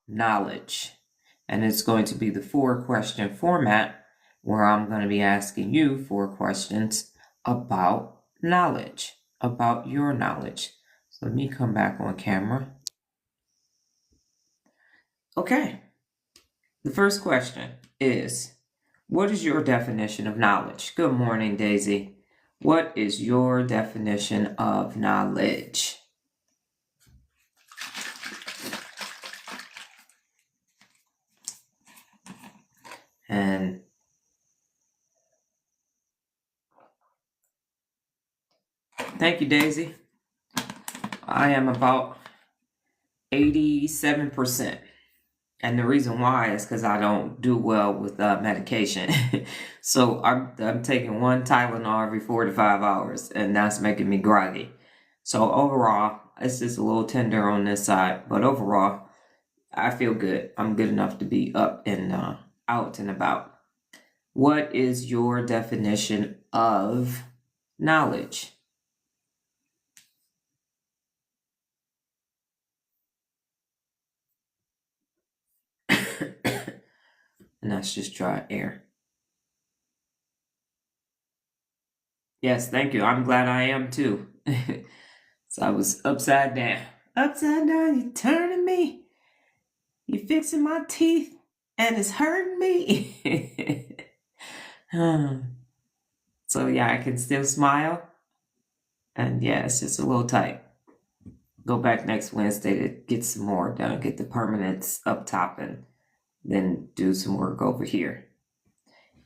knowledge. And it's going to be the 4-question format where I'm going to be asking you 4 questions about knowledge, about your knowledge. So let me come back on camera. Okay. The first question is, what is your definition of knowledge? Good morning, Daisy. What is your definition of knowledge? And thank you, Daisy. I am about 87%. And the reason why is because I don't do well with medication. So I'm taking one Tylenol every 4 to 5 hours, and that's making me groggy. So overall, it's just a little tender on this side. But overall, I feel good. I'm good enough to be up and out and about. What is your definition of knowledge? And that's just dry air. Yes, thank you. I'm glad I am too. So I was upside down. Upside down, you turning me. You fixing my teeth and it's hurting me. So yeah, I can still smile. And yeah, it's just a little tight. Go back next Wednesday to get some more done, get the permanents up top, and then do some work over here.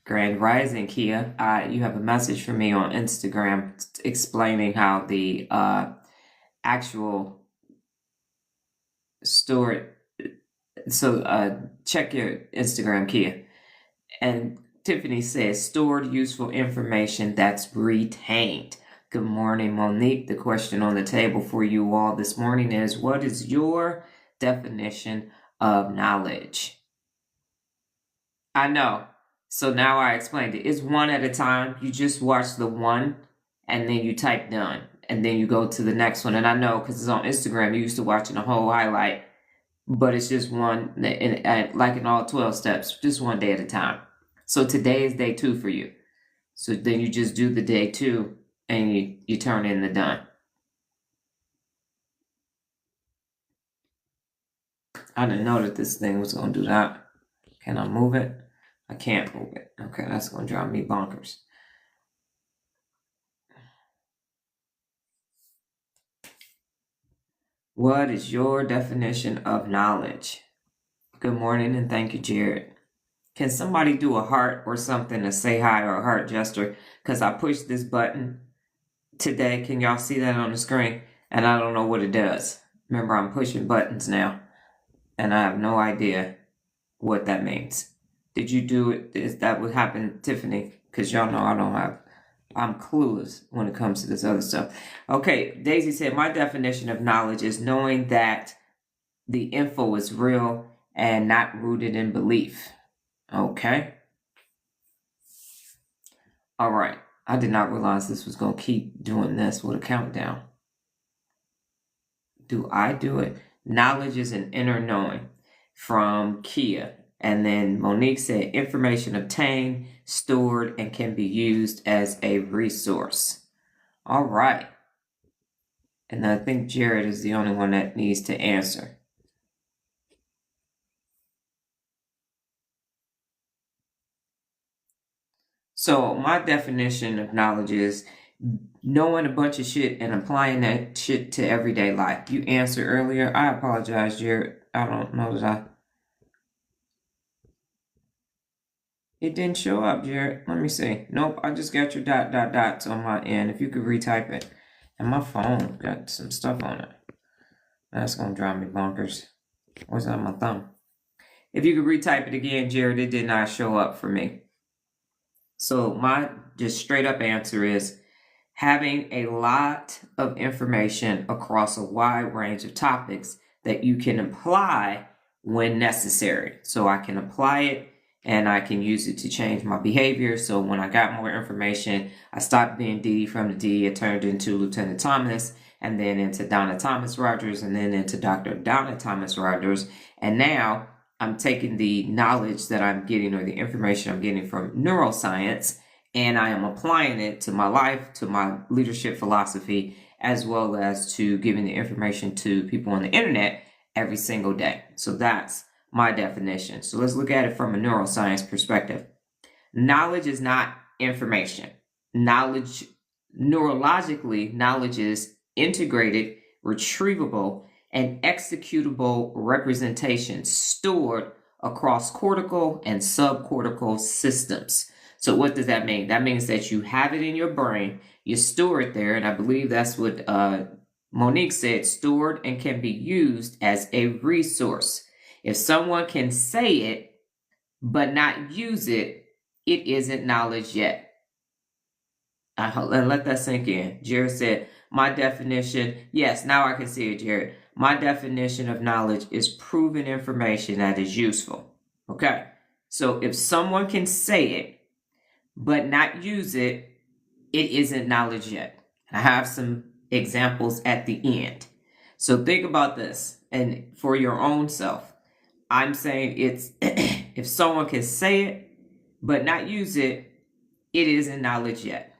Grand Rising, Kia. You have a message for me on Instagram explaining how the actual store. So check your Instagram, Kia. And Tiffany says, stored useful information that's retained. Good morning, Monique. The question on the table for you all this morning is, what is your definition of knowledge? I know. So now I explained it. It's one at a time. You just watch the one and then you type done. And then you go to the next one. And I know because it's on Instagram, you used to watching the whole highlight. But it's just one, like in all 12 steps, just one day at a time. So today is day 2 for you. So then you just do the day 2 and you turn in the done. I didn't know that this thing was going to do that. Can I move it? I can't move it. Okay, that's going to drive me bonkers. What is your definition of knowledge? Good morning and thank you, Jared. Can somebody do a heart or something to say hi or a heart gesture? Because I pushed this button today. Can y'all see that on the screen? And I don't know what it does. Remember, I'm pushing buttons now. And I have no idea what that means. Did you do it? Is that what happened, Tiffany? Because y'all know I'm clueless when it comes to this other stuff. Okay, Daisy said, my definition of knowledge is knowing that the info is real and not rooted in belief. Okay. All right. I did not realize this was going to keep doing this with a countdown. Do I do it? Knowledge is an inner knowing from Kia. And then Monique said, information obtained, stored, and can be used as a resource. All right. And I think Jared is the only one that needs to answer. So my definition of knowledge is knowing a bunch of shit and applying that shit to everyday life. You answered earlier. I apologize, Jared. I don't know that It didn't show up, Jared. Let me see. Nope, I just got your dots on my end. If you could retype it. And my phone got some stuff on it. That's going to drive me bonkers. What's on my thumb? If you could retype it again, Jared, it did not show up for me. So my just straight up answer is having a lot of information across a wide range of topics that you can apply when necessary. So I can apply it and I can use it to change my behavior. So when I got more information, I stopped being Dee from the D. It turned into Lieutenant Thomas. and then into Donna Thomas-Rodgers, and then into Dr. Donna Thomas-Rodgers. And now I'm taking the knowledge that I'm getting, or the information I'm getting from neuroscience, and I am applying it to my life, to my leadership philosophy, as well as to giving the information to people on the internet every single day. So that's my definition. So let's look at it from a neuroscience perspective. Knowledge is not information. Knowledge, neurologically, knowledge is integrated, retrievable, and executable representation stored across cortical and subcortical systems. So what does that mean? That means that you have it in your brain, you store it there, and I believe that's what Monique said, stored and can be used as a resource. If someone can say it, but not use it, it isn't knowledge yet. Let that sink in. Jared said, my definition, yes, now I can see it, Jared. My definition of knowledge is proven information that is useful. Okay, so if someone can say it, but not use it, it isn't knowledge yet. I have some examples at the end. So think about this, and for your own self, I'm saying it's if someone can say it, but not use it, it isn't knowledge yet.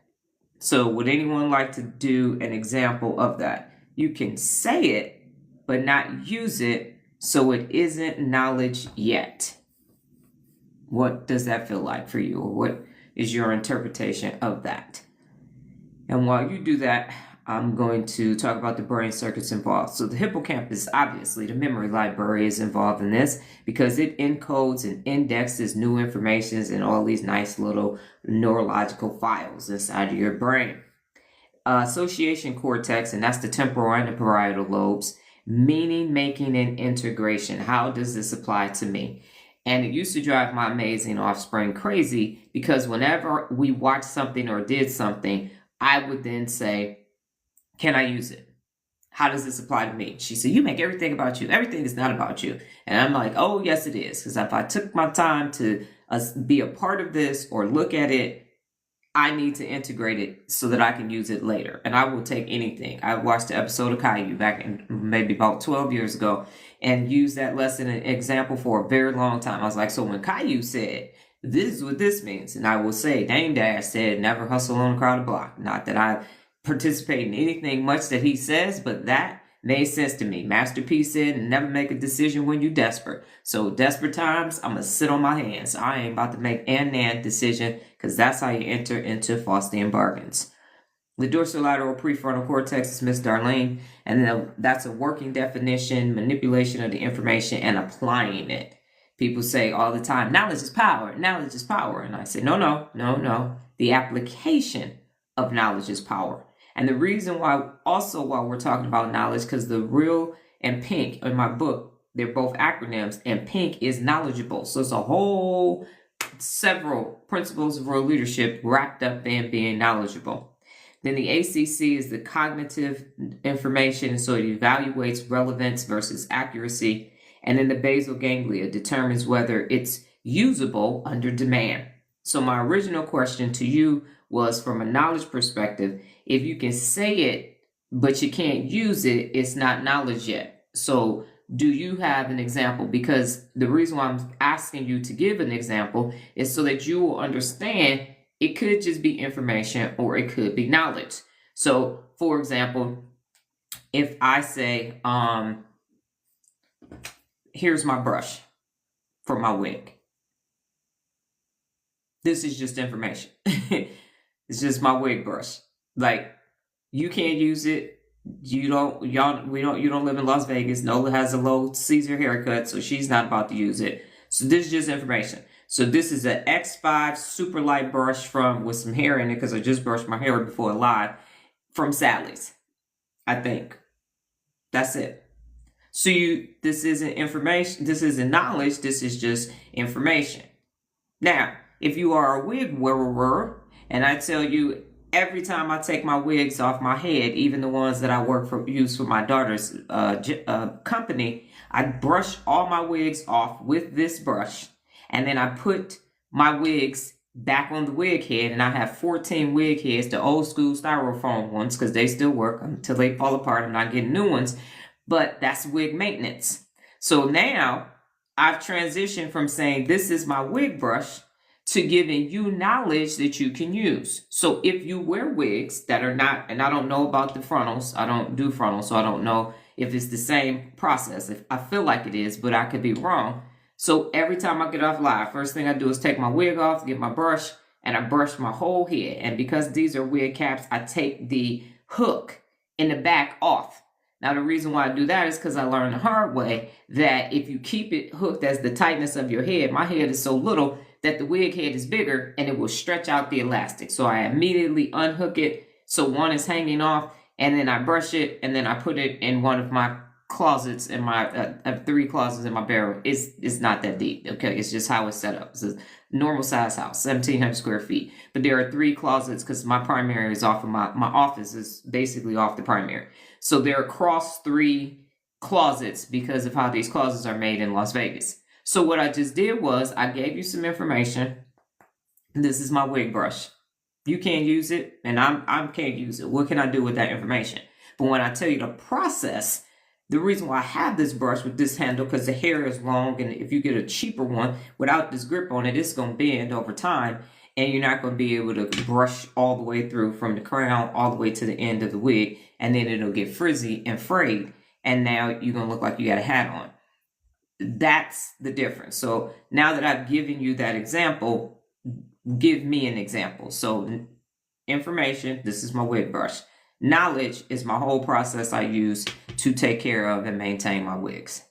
So would anyone like to do an example of that? You can say it, but not use it, so it isn't knowledge yet. What does that feel like for you? Or what is your interpretation of that? And while you do that, I'm going to talk about the brain circuits involved. So the hippocampus, obviously, the memory library is involved in this because it encodes and indexes new information in all these nice little neurological files inside of your brain. Association cortex, and that's the temporal and the parietal lobes, meaning making and integration. How does this apply to me? And it used to drive my amazing offspring crazy because whenever we watched something or did something, I would then say, can I use it? How does this apply to me? She said, you make everything about you. Everything is not about you. And I'm like, oh, yes, it is. Because if I took my time to be a part of this or look at it, I need to integrate it so that I can use it later. And I will take anything. I watched the episode of Caillou back in maybe about 12 years ago and used that lesson and example for a very long time. I was like, so when Caillou said, this is what this means. And I will say, Dame Dash said, never hustle on a crowded block. Not that I participate in anything much that he says, but that made sense to me. Master P said, never make a decision when you're desperate. So desperate times, I'm going to sit on my hands. I ain't about to make an decision because that's how you enter into Faustian bargains. The dorsolateral prefrontal cortex is Miss Darlene, and then that's a working definition, manipulation of the information, and applying it. People say all the time, knowledge is power, knowledge is power. And I say, no. The application of knowledge is power. And the reason why we're talking about knowledge, because the real and pink in my book, they're both acronyms, and pink is knowledgeable. So it's a whole several principles of real leadership wrapped up in being knowledgeable. Then the ACC is the cognitive information, so it evaluates relevance versus accuracy. And then the basal ganglia determines whether it's usable under demand. So my original question to you was, from a knowledge perspective, if you can say it, but you can't use it, it's not knowledge yet. So do you have an example? Because the reason why I'm asking you to give an example is so that you will understand it could just be information or it could be knowledge. So, for example, if I say, here's my brush for my wig. This is just information. It's just my wig brush. Like, you can't use it. You don't live in Las Vegas. Nola has a low Caesar haircut, so she's not about to use it. So this is just information. So this is an X5 super light brush with some hair in it, because I just brushed my hair before live, from Sally's, I think. That's it. So this isn't information, this isn't knowledge, this is just information. Now, if you are a wig wearer, and I tell you, every time I take my wigs off my head, even the ones that I use for my daughter's company, I brush all my wigs off with this brush. And then I put my wigs back on the wig head, and I have 14 wig heads, the old school styrofoam ones, because they still work until they fall apart. I'm not getting new ones, but that's wig maintenance. So now I've transitioned from saying this is my wig brush to giving you knowledge that you can use. So if you wear wigs that are not, and I don't know about the frontals, I don't do frontals, so I don't know if it's the same process. If I feel like it is, but I could be wrong. So every time I get off live, first thing I do is take my wig off, get my brush, and I brush my whole head. And because these are wig caps, I take the hook in the back off. Now, the reason why I do that is because I learned the hard way that if you keep it hooked as the tightness of your head, my head is so little that the wig head is bigger and it will stretch out the elastic. So I immediately unhook it so one is hanging off, and then I brush it, and then I put it in one of my closets in my, I have 3 closets in my bedroom. It's not that deep, okay? It's just how it's set up. It's a normal size house, 1,700 square feet. But there are 3 closets because my primary is off of my office is basically off the primary. So they're across 3 closets because of how these closets are made in Las Vegas. So what I just did was I gave you some information. This is my wig brush. You can't use it, and I can't use it. What can I do with that information? But when I tell you the process, the reason why I have this brush with this handle, because the hair is long, and if you get a cheaper one without this grip on it, it's going to bend over time, and you're not going to be able to brush all the way through from the crown all the way to the end of the wig, and then it'll get frizzy and frayed, and now you're going to look like you got a hat on. That's the difference. So now that I've given you that example, give me an example. So information, this is my wig brush. Knowledge is my whole process I use to take care of and maintain my wigs.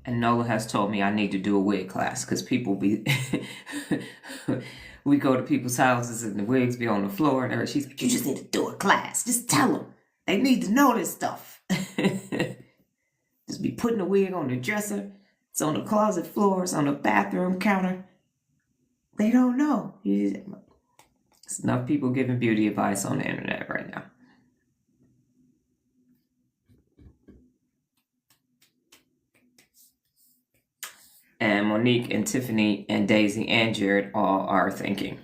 And Nola has told me I need to do a wig class because people be... we go to people's houses and the wigs be on the floor, and she's like, you just need to do a class. Just tell them. They need to know this stuff. Just be putting a wig on the dresser. It's on the closet floor. It's on the bathroom counter. They don't know. There's enough people giving beauty advice on the internet right now. And Monique and Tiffany and Daisy and Jared all are thinking.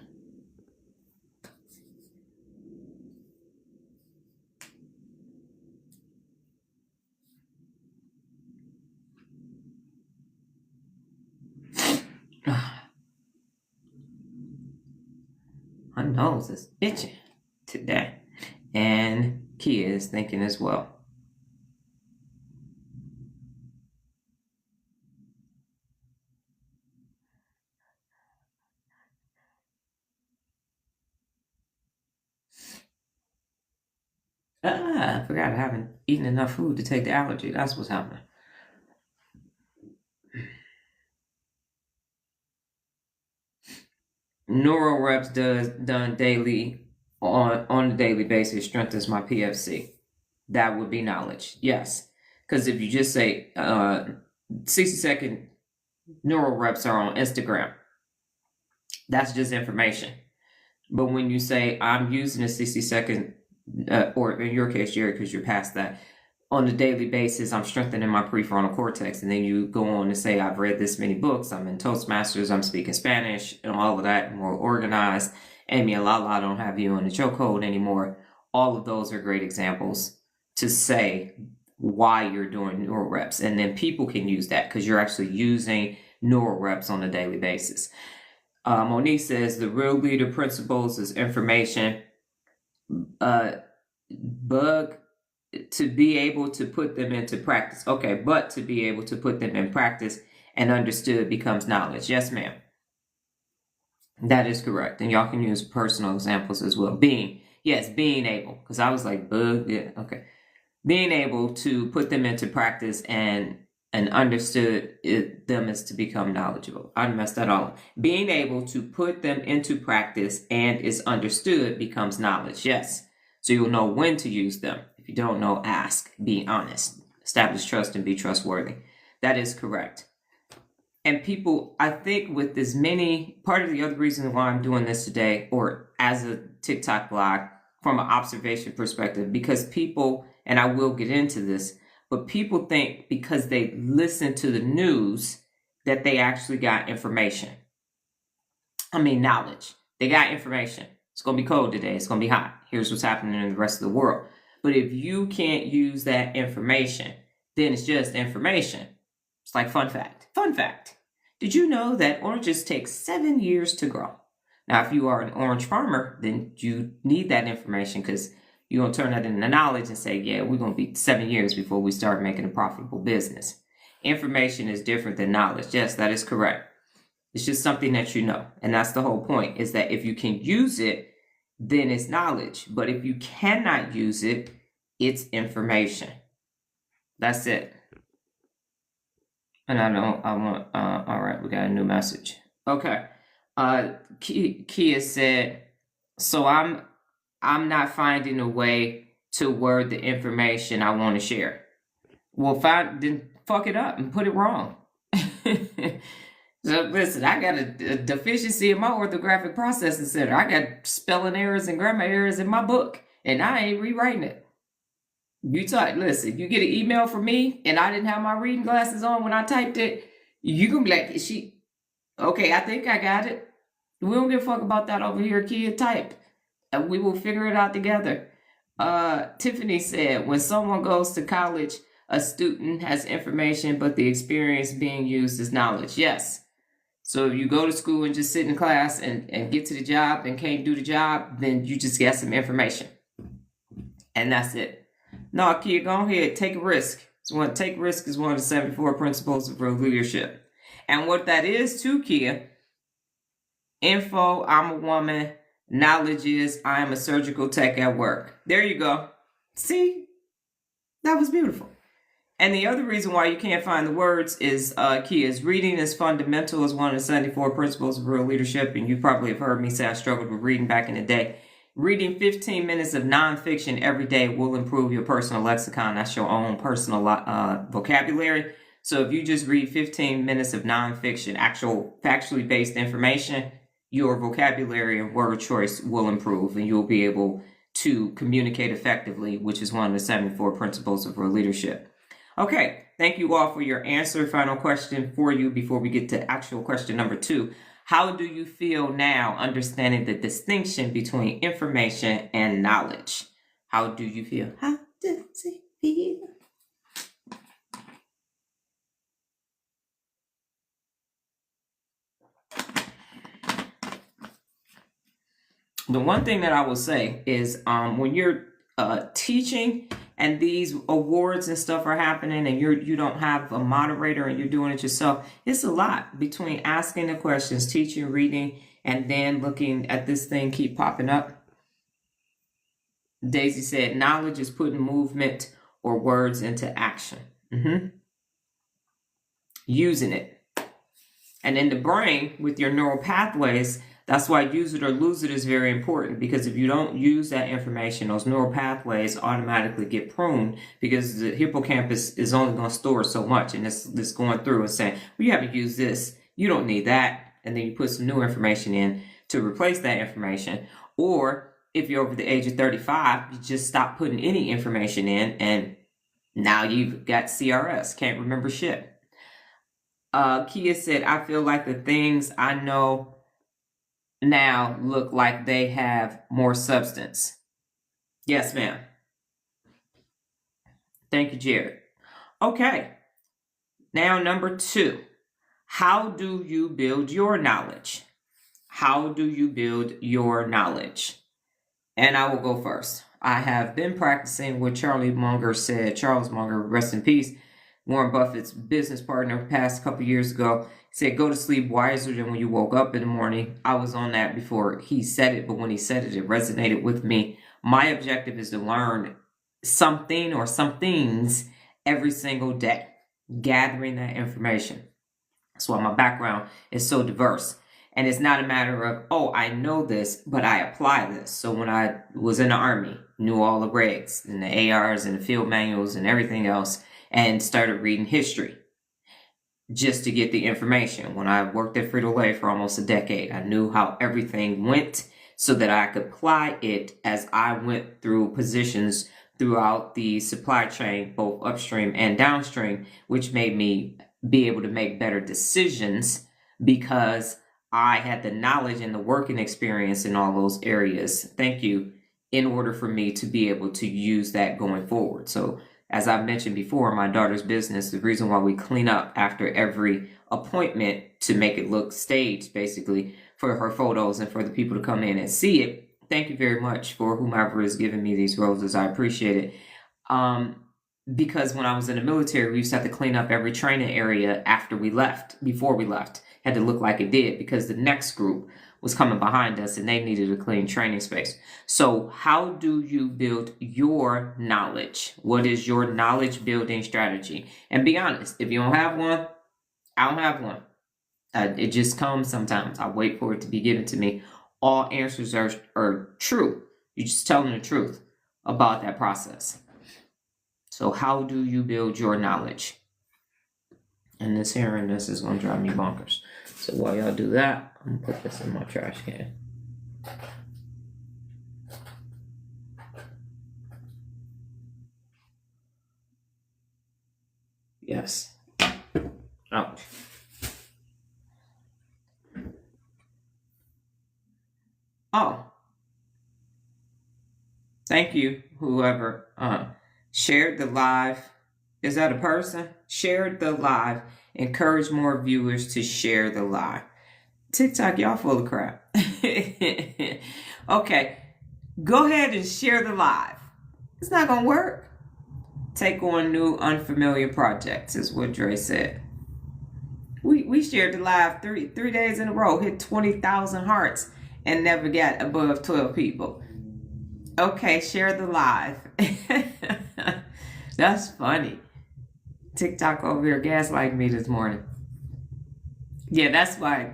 My nose is itching today. And Kia is thinking as well. I forgot I haven't eaten enough food to take the allergy. That's what's happening. Neural reps done daily on a daily basis strengthens my PFC. That would be knowledge. Yes. Because if you just say 60-second neural reps are on Instagram, that's just information. But when you say I'm using a 60-second, or in your case, Jerry, because you're past that, on a daily basis, I'm strengthening my prefrontal cortex. And then you go on to say, I've read this many books, I'm in Toastmasters, I'm speaking Spanish, and all of that, more organized. Amy and Lala don't have you in the chokehold anymore. All of those are great examples to say why you're doing neural reps. And then people can use that because you're actually using neural reps on a daily basis. Monique says the real leader principles is information, bug to be able to put them into practice. Okay, but to be able to put them in practice and understood becomes knowledge. Yes, ma'am. That is correct. And y'all can use personal examples as well. Being able, because I was like, bug, yeah, okay. Being able to put them into practice and understood them is to become knowledgeable. I messed that all up. Being able to put them into practice and is understood becomes knowledge. Yes. So you'll know when to use them. If you don't know, ask. Be honest. Establish trust and be trustworthy. That is correct. And people, I think with as many, part of the other reason why I'm doing this today, or as a TikTok blog, from an observation perspective, because people, and I will get into this, but people think because they listen to the news that they actually got information. I mean, knowledge. They got information. It's going to be cold today. It's going to be hot. Here's what's happening in the rest of the world. But if you can't use that information, then it's just information. It's like fun fact. Fun fact. Did you know that oranges take 7 years to grow? Now, if you are an orange farmer, then you need that information because you're going to turn that into knowledge and say, yeah, we're going to be 7 years before we start making a profitable business. Information is different than knowledge. Yes, that is correct. It's just something that you know. And that's the whole point, is that if you can use it, then it's knowledge. But if you cannot use it, it's information. That's it. And all right, we got a new message. Okay. Kia said, so I'm not finding a way to word the information I want to share. Well, then fuck it up and put it wrong. So listen, I got a deficiency in my orthographic processing center. I got spelling errors and grammar errors in my book, and I ain't rewriting it. Listen, you get an email from me, and I didn't have my reading glasses on when I typed it, you can be like, okay, I think I got it. We don't give a fuck about that over here, kid. Type. And we will figure it out together. Tiffany said, when someone goes to college, a student has information, but the experience being used is knowledge. Yes. So if you go to school and just sit in class and get to the job and can't do the job, then you just get some information. And that's it. No, kid, go ahead. Take a risk. Take risk is one of the 74 principles of real leadership. And what that is too, Kia, info, I'm a woman. Knowledge is I am a surgical tech at work. There you go. See? That was beautiful. And the other reason why you can't find the words is, Kia's reading is fundamental as one of the 74 principles of real leadership. And you probably have heard me say I struggled with reading back in the day. Reading 15 minutes of nonfiction every day will improve your personal lexicon. That's your own personal vocabulary. So if you just read 15 minutes of nonfiction, actual factually based information, your vocabulary and word choice will improve and you'll be able to communicate effectively, which is one of the 74 principles of real leadership. Okay, thank you all for your answer. Final question for you before we get to actual question number 2. How do you feel now understanding the distinction between information and knowledge? How do you feel? How does it feel? The one thing that I will say is when you're teaching and these awards and stuff are happening and you don't have a moderator and you're doing it yourself, it's a lot between asking the questions, teaching, reading, and then looking at this thing keep popping up. Daisy said, knowledge is putting movement or words into action. Using it. And in the brain, with your neural pathways, that's why use it or lose it is very important, because if you don't use that information, those neural pathways automatically get pruned because the hippocampus is only going to store so much. And it's going through and saying, well, you haven't used this. You don't need that. And then you put some new information in to replace that information. Or if you're over the age of 35, you just stop putting any information in and now you've got CRS, can't remember shit. Kia said, I feel like the things I know now look like they have more substance. Yes, ma'am. Thank you, Jared. Okay. Now, number 2. How do you build your knowledge? How do you build your knowledge? And I will go first. I have been practicing what Charles Munger, rest in peace, Warren Buffett's business partner, passed a couple years ago, said, go to sleep wiser than when you woke up in the morning. I was on that before he said it, but when he said it, it resonated with me. My objective is to learn something or some things every single day, gathering that information. That's why my background is so diverse. And it's not a matter of, oh, I know this, but I apply this. So when I was in the Army, knew all the regs and the ARs and the field manuals and everything else, and started reading history. just to get the information. When I worked at Frito-Lay for almost a decade, I knew how everything went so that I could apply it as I went through positions throughout the supply chain, both upstream and downstream, which made me be able to make better decisions because I had the knowledge and the working experience in all those areas. Thank you. In order for me to be able to use that going forward. So as I mentioned before, my daughter's business, the reason why we clean up after every appointment to make it look staged, basically, for her photos and for the people to come in and see it. Thank you very much for whomever is giving me these roses. I appreciate it. Because when I was in the military, we used to have to clean up every training area before we left. Had to look like it did because the next group was coming behind us and they needed a clean training space. So how do you build your knowledge? What is your knowledge building strategy? And be honest, if you don't have one, I don't have one. It just comes sometimes. I wait for it to be given to me. All answers are true. You just tell them the truth about that process. So how do you build your knowledge? And this here and this is going to drive me bonkers. So while y'all do that, I'm going to put this in my trash can. Yes. Ouch. Oh. Thank you, whoever shared the live. Is that a person? Shared the live. Encourage more viewers to share the live. TikTok, y'all full of crap. Okay. Go ahead and share the live. It's not going to work. Take on new unfamiliar projects is what Dre said. We shared the live three days in a row, hit 20,000 hearts and never got above 12 people. Okay, share the live. That's funny. TikTok over here gaslighting me this morning. Yeah, that's why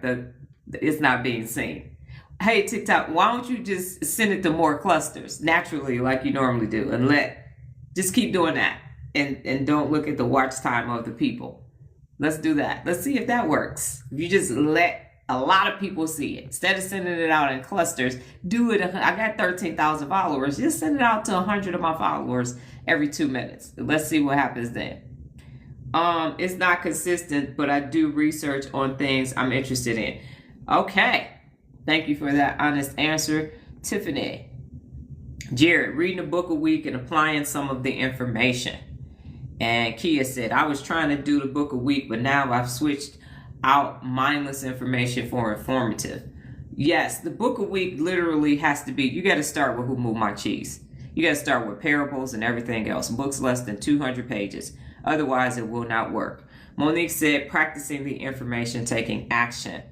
it's not being seen. Hey, TikTok, why don't you just send it to more clusters naturally like you normally do and just keep doing that and don't look at the watch time of the people. Let's do that. Let's see if that works. If you just let a lot of people see it. Instead of sending it out in clusters, do it. I got 13,000 followers. Just send it out to 100 of my followers every 2 minutes. Let's see what happens then. It's not consistent, but I do research on things I'm interested in. Okay. Thank you for that honest answer, Tiffany. Jared, reading a book a week and applying some of the information. And Kia said, I was trying to do the book a week, but now I've switched out mindless information for informative. Yes, the book a week literally has to be, you got to start with Who Moved My Cheese. You got to start with parables and everything else. Books less than 200 pages. Otherwise, it will not work. Monique said, practicing the information, taking action.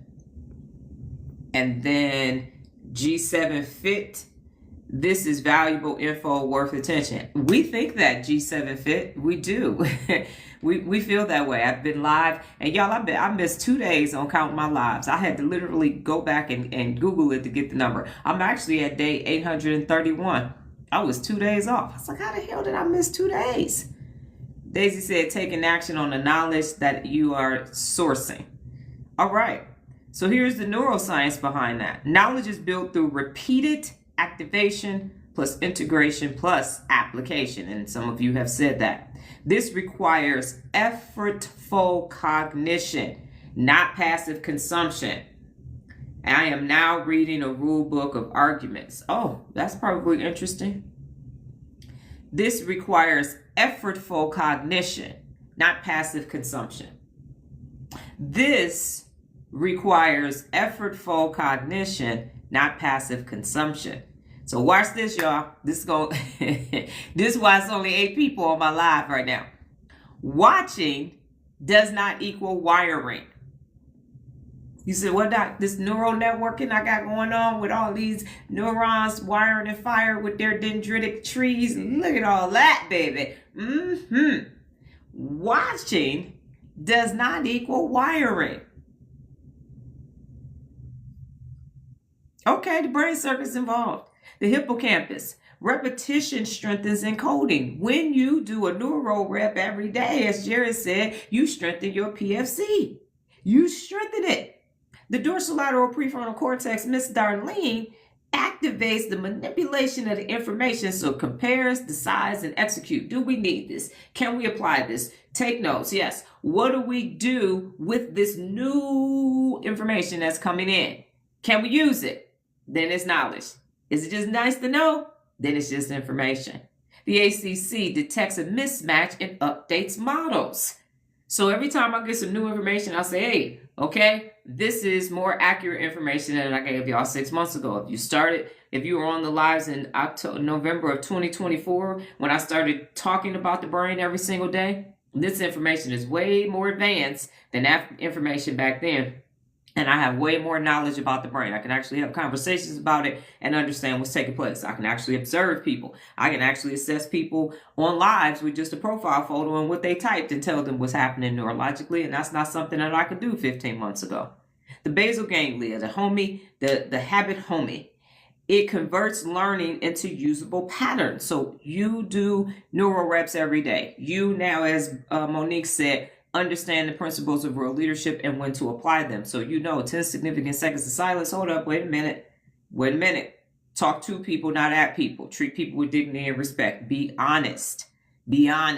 And then G7 Fit. This is valuable info worth attention. We think that G7 Fit. We do. we feel that way. I've been live. And y'all, I missed 2 days on counting my lives. I had to literally go back and Google it to get the number. I'm actually at day 831. I was 2 days off. I was like, how the hell did I miss 2 days? Daisy said, taking action on the knowledge that you are sourcing. All right. So here's the neuroscience behind that. Knowledge is built through repeated activation plus integration plus application. And some of you have said that. This requires effortful cognition, not passive consumption. And I am now reading a rule book of arguments. Oh, that's probably interesting. This requires effortful cognition, not passive consumption. This requires effortful cognition, not passive consumption. So watch this, y'all. This is why it's only 8 people on my live right now. Watching does not equal wiring. You said, what about this neural networking I got going on with all these neurons wiring and fired with their dendritic trees? Look at all that, baby. Watching does not equal wiring. Okay, the brain circuits involved. The hippocampus, Repetition strengthens encoding. When you do a neuro rep every day, as Jared said, you strengthen your PFC. You strengthen it. The dorsolateral prefrontal cortex, Miss Darlene, activates the manipulation of the information, so compares, decides, and execute. Do we need this? Can we apply this? Take notes. Yes. What do we do with this new information that's coming in? Can we use it? Then it's knowledge. Is it just nice to know? Then it's just information. The ACC detects a mismatch and updates models. So every time I get some new information, I'll say, hey, okay, this is more accurate information than I gave y'all 6 months ago. If you were on the lives in November of 2024, when I started talking about the brain every single day, this information is way more advanced than that information back then. And I have way more knowledge about the brain. I can actually have conversations about it and understand what's taking place. I can actually observe people. I can actually assess people on lives with just a profile photo and what they typed and tell them what's happening neurologically. And that's not something that I could do 15 months ago. The basal ganglia, the habit homie, it converts learning into usable patterns. So you do neural reps every day. You now, as Monique said, understand the principles of real leadership and when to apply them. So 10 significant seconds of silence. Hold up, wait a minute. Talk to people, not at people. Treat people with dignity and respect. Be honest. And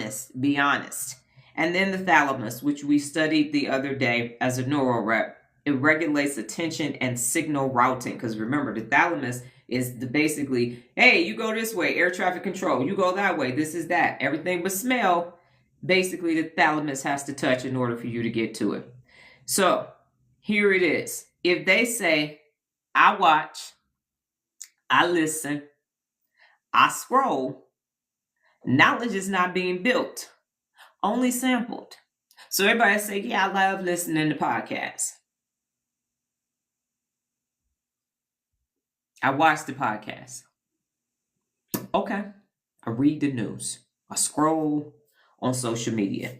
then the thalamus, which we studied the other day as a neural rep. It regulates attention and signal routing. Because remember, the thalamus is basically, hey, you go this way, air traffic control. You go that way, this is that. Everything but smell. Basically, the thalamus has to touch in order for you to get to it. So here it is. If they say, I watch, I listen, I scroll, knowledge is not being built, only sampled. So everybody say, yeah, I love listening to podcasts. I watch the podcast. Okay. I read the news. I scroll on social media.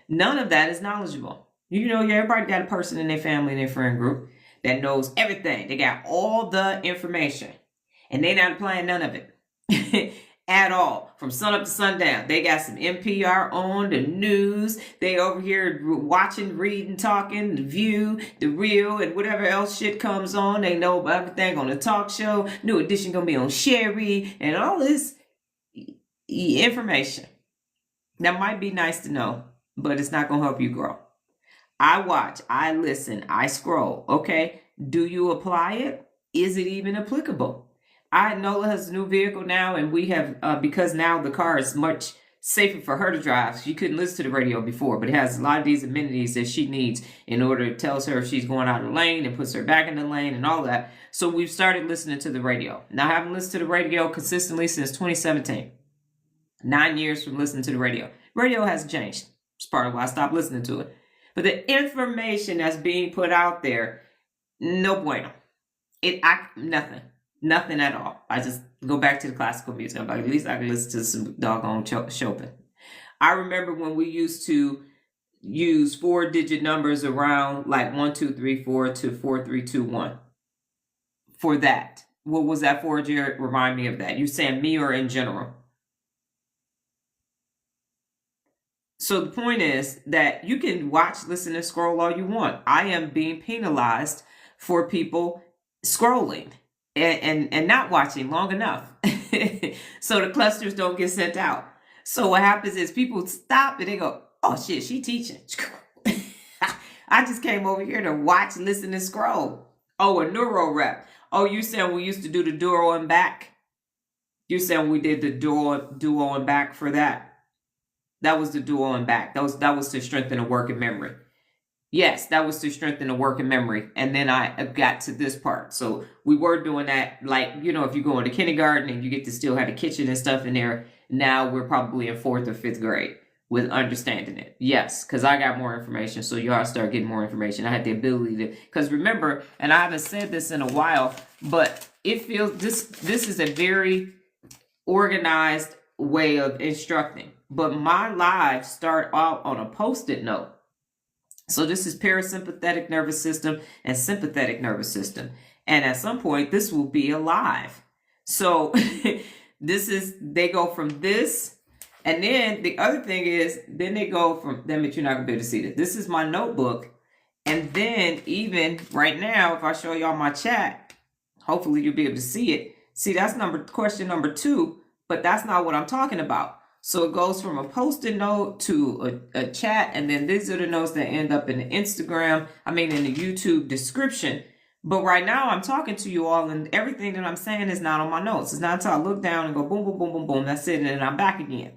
None of that is knowledgeable. Everybody got a person in their family and their friend group that knows everything. They got all the information and they're not applying none of it at all. From sun up to sundown, they got some NPR on, the news. They over here watching, reading, talking, The View, The Real, and whatever else shit comes on. They know about everything on the talk show. New edition gonna be on Sherry and all this information. That might be nice to know, but it's not going to help you grow. I watch, I listen, I scroll. Okay. Do you apply it? Is it even applicable? Nola has a new vehicle now, and we have, because now the car is much safer for her to drive. She couldn't listen to the radio before, but it has a lot of these amenities that she needs in order to tell her if she's going out of the lane and puts her back in the lane and all that. So we've started listening to the radio. Now, I haven't listened to the radio consistently since 2017. 9 years from listening to the radio. Radio hasn't changed. It's part of why I stopped listening to it. But the information that's being put out there, no bueno. Nothing at all. I just go back to the classical music. I'm like, at least I can listen to some doggone Chopin. I remember when we used to use 4-digit numbers around like 1, 2, 3, 4 to 4, 3, 2, 1. For that. What was that for, Jared? Remind me of that. You saying me or in general? So the point is that you can watch, listen, and scroll all you want. I am being penalized for people scrolling and not watching long enough. So the clusters don't get sent out. So what happens is people stop and they go, oh shit, she teaching. I just came over here to watch, listen, and scroll. Oh, a neuro rep. Oh, you saying we used to do the duo and back? You saying we did the duo and back for that? That was the duo and back. That was to strengthen the working memory. Yes, that was to strengthen the working memory. And then I got to this part. So we were doing that, like, if you go into kindergarten and you get to still have the kitchen and stuff in there. Now we're probably in 4th or 5th grade with understanding it. Yes, because I got more information. So y'all start getting more information. I had the ability to, because remember, and I haven't said this in a while, but it feels this is a very organized way of instructing. But my lives start out on a Post-it note. So this is parasympathetic nervous system and sympathetic nervous system. And at some point, this will be alive. So They go from this, and then the other thing is, then they go from, damn it, you're not gonna be able to see this. This is my notebook. And then even right now, if I show y'all my chat, hopefully you'll be able to see it. See, that's question number 2, but that's not what I'm talking about. So it goes from a post-it note to a chat, and then these are the notes that end up in the in the YouTube description. But right now I'm talking to you all, and everything that I'm saying is not on my notes. It's not until I look down and go boom, boom, boom, boom, boom, that's it, and then I'm back again.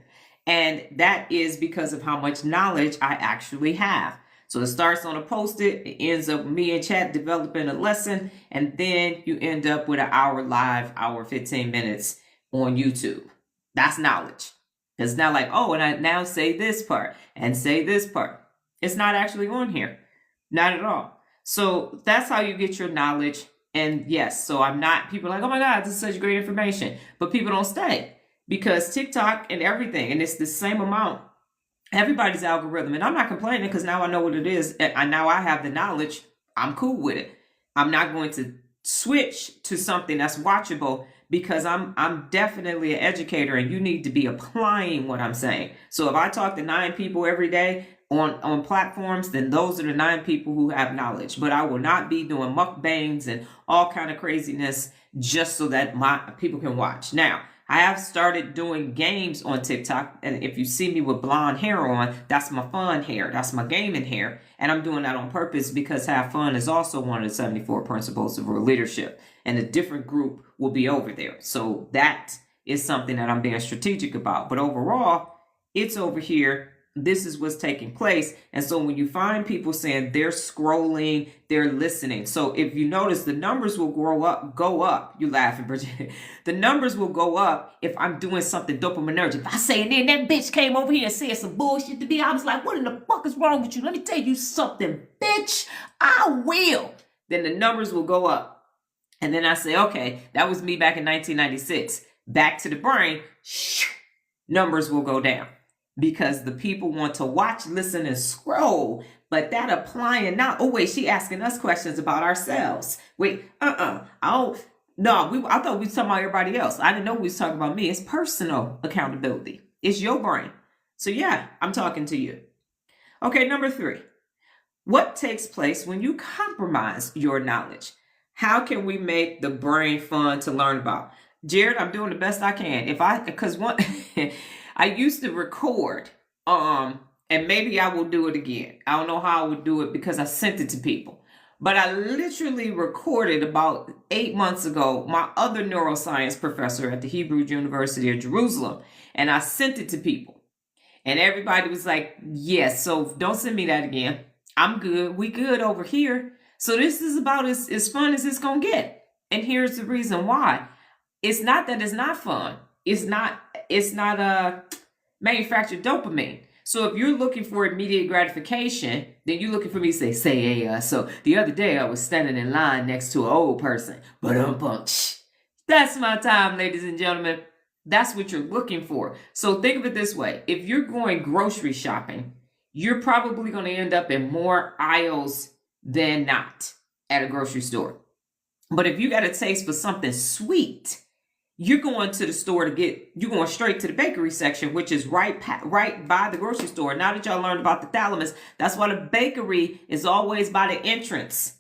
And that is because of how much knowledge I actually have. So it starts on a post-it, it ends up with me and chat developing a lesson, and then you end up with an hour live, hour 15 minutes on YouTube. That's knowledge. It's not like, oh, and I now say this part and say this part. It's not actually on here. Not at all. So that's how you get your knowledge. And yes, so people are like, oh my God, this is such great information. But people don't stay because TikTok and everything, and it's the same amount. Everybody's algorithm. And I'm not complaining because now I know what it is. And now I have the knowledge. I'm cool with it. I'm not going to switch to something that's watchable because I'm definitely an educator, and you need to be applying what I'm saying. So if I talk to 9 people every day on platforms, then those are the 9 people who have knowledge. But I will not be doing mukbangs and all kind of craziness just so that my people can watch. Now, I have started doing games on TikTok, and if you see me with blonde hair on, that's my fun hair. That's my gaming hair, and I'm doing that on purpose because have fun is also one of the 74 principles of real leadership, and a different group will be over there. So that is something that I'm being strategic about. But overall, it's over here. This is what's taking place. And so when you find people saying they're scrolling, they're listening. So if you notice, the numbers will go up. You laughing, Bridget. The numbers will go up if I'm doing something dopaminergic. If I say, and then that bitch came over here and said some bullshit to me, I was like, what in the fuck is wrong with you? Let me tell you something, bitch. I will. Then the numbers will go up. And then I say, okay, that was me back in 1996. Back to the brain, numbers will go down. Because the people want to watch, listen, and scroll. But that applying now, oh wait, she asking us questions about ourselves. Wait, I thought we were talking about everybody else. I didn't know we was talking about me. It's personal accountability. It's your brain. So yeah, I'm talking to you. Okay, number 3. What takes place when you compromise your knowledge? How can we make the brain fun to learn about? Jared, I'm doing the best I can. I used to record, and maybe I will do it again. I don't know how I would do it because I sent it to people. But I literally recorded about 8 months ago my other neuroscience professor at the Hebrew University of Jerusalem, and I sent it to people. And everybody was like, yes, so don't send me that again. I'm good. We good over here. So this is about as fun as it's going to get. And here's the reason why. It's not that it's not fun. It's not manufactured dopamine. So if you're looking for immediate gratification, then you're looking for me to say, so the other day I was standing in line next to an old person. That's my time, ladies and gentlemen. That's what you're looking for. So think of it this way. If you're going grocery shopping, you're probably going to end up in more aisles than not at a grocery store. But if you got a taste for something sweet, you're going to the store you're going straight to the bakery section, which is right by the grocery store. Now that y'all learned about the thalamus, that's why the bakery is always by the entrance,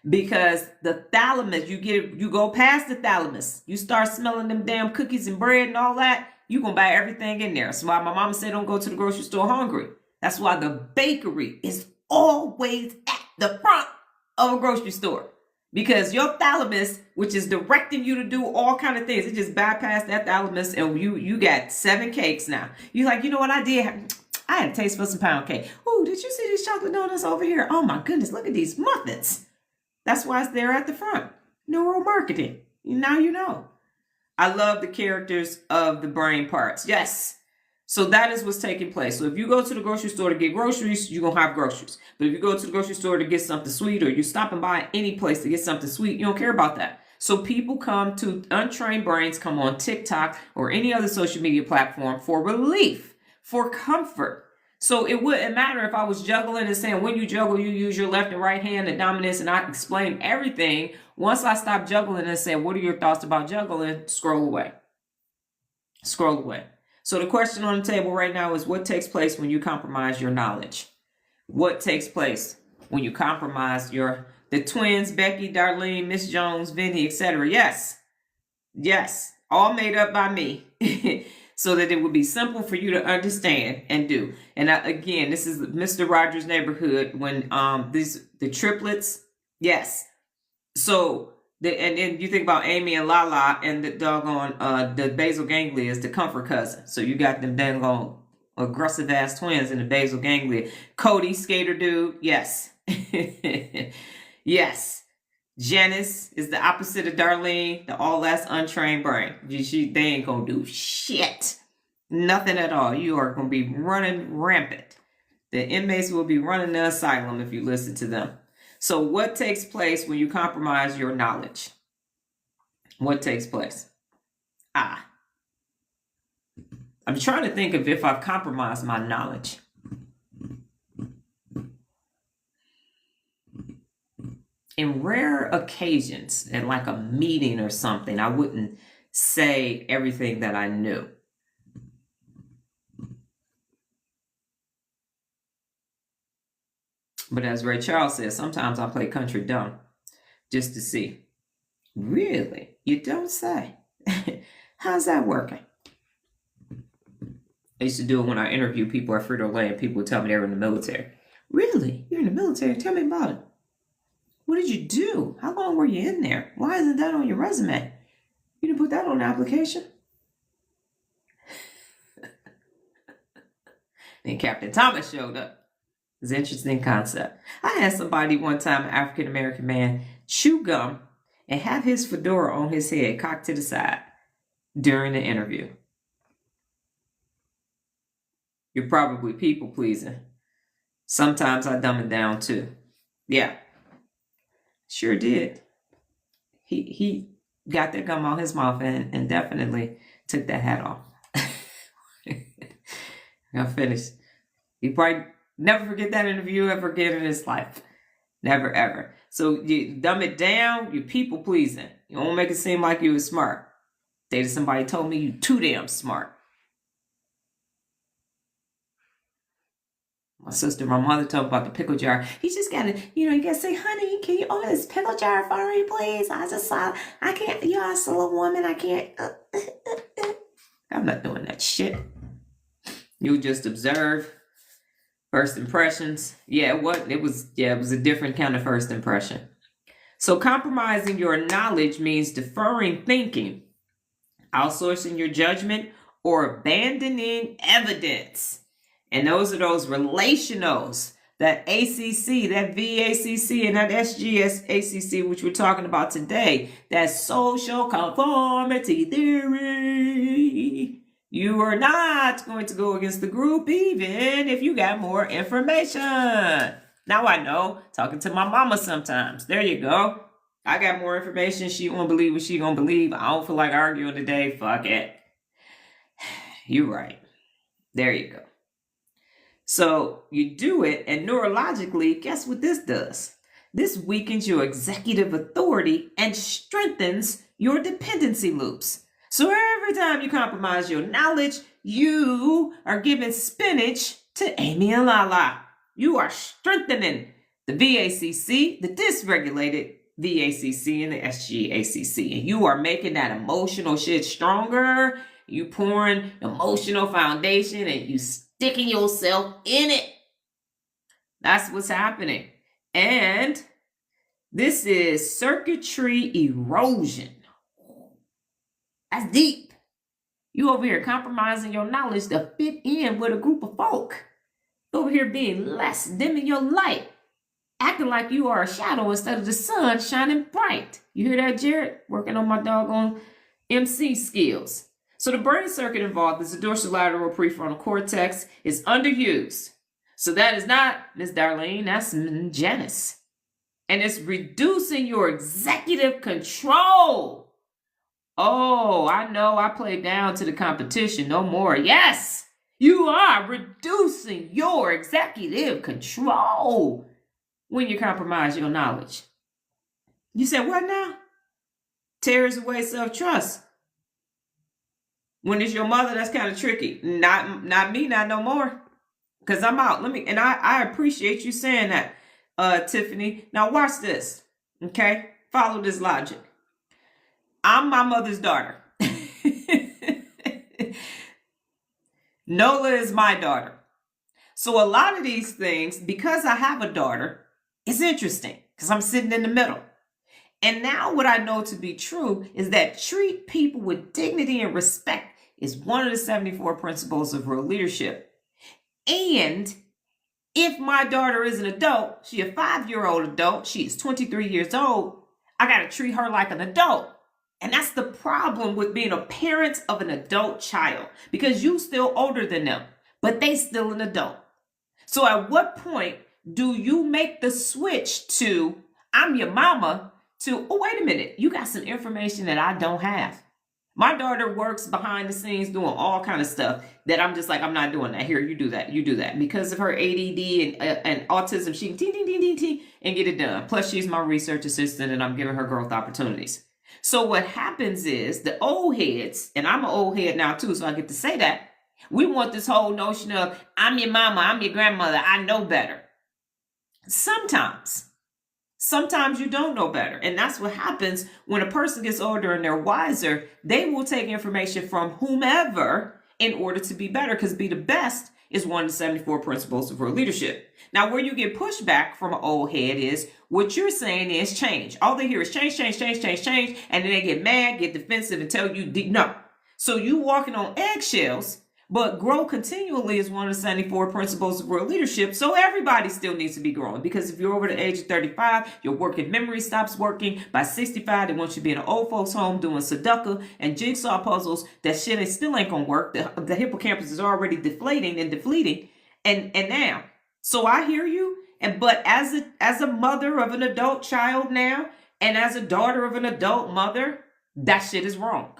because the thalamus, you go past the thalamus, you start smelling them damn cookies and bread and all that, you're going to buy everything in there. That's why my mama said don't go to the grocery store hungry. That's why the bakery is always at the front of a grocery store. Because your thalamus, which is directing you to do all kind of things, it just bypassed that thalamus, and you got 7 cakes now. You're like, you know what I did? I had a taste for some pound cake. Oh, did you see these chocolate donuts over here? Oh my goodness, look at these muffins. That's why it's there at the front. Neuromarketing. Now you know. I love the characters of the brain parts. Yes. So that is what's taking place. So if you go to the grocery store to get groceries, you're going to have groceries. But if you go to the grocery store to get something sweet, or you're stopping by any place to get something sweet, you don't care about that. So people untrained brains come on TikTok or any other social media platform for relief, for comfort. So it wouldn't matter if I was juggling and saying, when you juggle, you use your left and right hand, the dominance, and I explain everything. Once I stop juggling and say, what are your thoughts about juggling? Scroll away. Scroll away. So the question on the table right now is, what takes place when you compromise your knowledge? What takes place when you compromise the twins, Becky, Darlene, Miss Jones, Vinny, etc.? Yes, all made up by me. So that it would be simple for you to understand and do. And again, this is Mr. Rogers' neighborhood when the triplets. Yes. So and then you think about Amy and Lala and the doggone the basal ganglia is the comfort cousin. So you got them dang aggressive ass twins in the basal ganglia. Cody, skater dude. Yes. Yes. Janice is the opposite of Darlene, the all that's untrained brain. They ain't gonna do shit. Nothing at all. You are gonna be running rampant. The inmates will be running the asylum if you listen to them. So what takes place when you compromise your knowledge? What takes place? I'm trying to think of if I've compromised my knowledge. In rare occasions, in like a meeting or something, I wouldn't say everything that I knew. But as Ray Charles says, sometimes I play country dumb just to see. Really? You don't say? How's that working? I used to do it when I interview people at Frito-Lay and people would tell me they were in the military. Really? You're in the military? Tell me about it. What did you do? How long were you in there? Why isn't that on your resume? You didn't put that on the application? Then Captain Thomas showed up. It's an interesting concept. I had somebody one time, an African-American man, chew gum and have his fedora on his head cocked to the side during the interview. You're probably people-pleasing. Sometimes I dumb it down too. Yeah. Sure did. He got that gum out his mouth and definitely took that hat off. I'm finished. He probably never forget that interview ever again in his life. Never, ever. So you dumb it down, you're people pleasing. You don't make it seem like you were smart. Somebody told me you too damn smart. My mother told me about the pickle jar. He just gotta, you gotta say, honey, can you open this pickle jar for me, please? I can't, you're a slow woman, I can't. I'm not doing that shit. You just observe. First impressions. It was a different kind of first impression. So compromising your knowledge means deferring thinking, outsourcing your judgment, or abandoning evidence. And those are those relationals, that ACC, that VACC, and that SGSACC, which we're talking about today, that social conformity theory. You are not going to go against the group even if you got more information. Now I know, talking to my mama sometimes. There you go. I got more information. She won't believe what she gonna believe. I don't feel like arguing today. Fuck it. You're right. There you go. So you do it, and neurologically, guess what this does? This weakens your executive authority and strengthens your dependency loops. So every time you compromise your knowledge, you are giving spinach to Amy and Lala. You are strengthening the VACC, the dysregulated VACC, and the SGACC. And you are making that emotional shit stronger. You pouring emotional foundation and you sticking yourself in it. That's what's happening. And this is circuitry erosion. That's deep. You over here compromising your knowledge to fit in with a group of folk. Over here being less, dimming your light. Acting like you are a shadow instead of the sun shining bright. You hear that, Jared? Working on my doggone MC skills. So the brain circuit involved is the dorsolateral prefrontal cortex is underused. So that is not Miss Darlene, that's Janice. And it's reducing your executive control. Oh, I know I played down to the competition. No more. Yes, you are reducing your executive control when you compromise your knowledge. You said, what now? Tears away self-trust. When it's your mother, that's kind of tricky. Not me, not no more. Because I'm out. I appreciate you saying that, Tiffany. Now watch this. Okay? Follow this logic. I'm my mother's daughter. Nola is my daughter. So a lot of these things, because I have a daughter, it's interesting because I'm sitting in the middle. And now what I know to be true is that treat people with dignity and respect is one of the 74 principles of real leadership. And if my daughter is an adult, she a 5-year-old adult, she is 23 years old, I got to treat her like an adult. And that's the problem with being a parent of an adult child, because you still older than them, but they still an adult. So at what point do you make the switch to, I'm your mama, to, oh, wait a minute, you got some information that I don't have. My daughter works behind the scenes doing all kind of stuff that I'm just like, I'm not doing that. Here, you do that. You do that. Because of her ADD and autism, she can ting, and get it done. Plus, she's my research assistant and I'm giving her growth opportunities. So what happens is the old heads, and I'm an old head now too, so I get to say that, we want this whole notion of, I'm your mama, I'm your grandmother, I know better. Sometimes you don't know better. And that's what happens when a person gets older and they're wiser. They will take information from whomever in order to be better, because be the best is one of the 74 principles of real leadership. Now, where you get pushback from an old head is what you're saying is change. All they hear is change. And then they get mad, get defensive, and tell you no. So you walking on eggshells. But grow continually is one of the 74 principles of real leadership. So everybody still needs to be growing, because if you're over the age of 35, your working memory stops working. By 65, they want you to be in an old folks home doing Sudoku and jigsaw puzzles. That shit still ain't gonna work. The hippocampus is already deflating and depleting. And now, so I hear you. But as a mother of an adult child now, and as a daughter of an adult mother, that shit is wrong.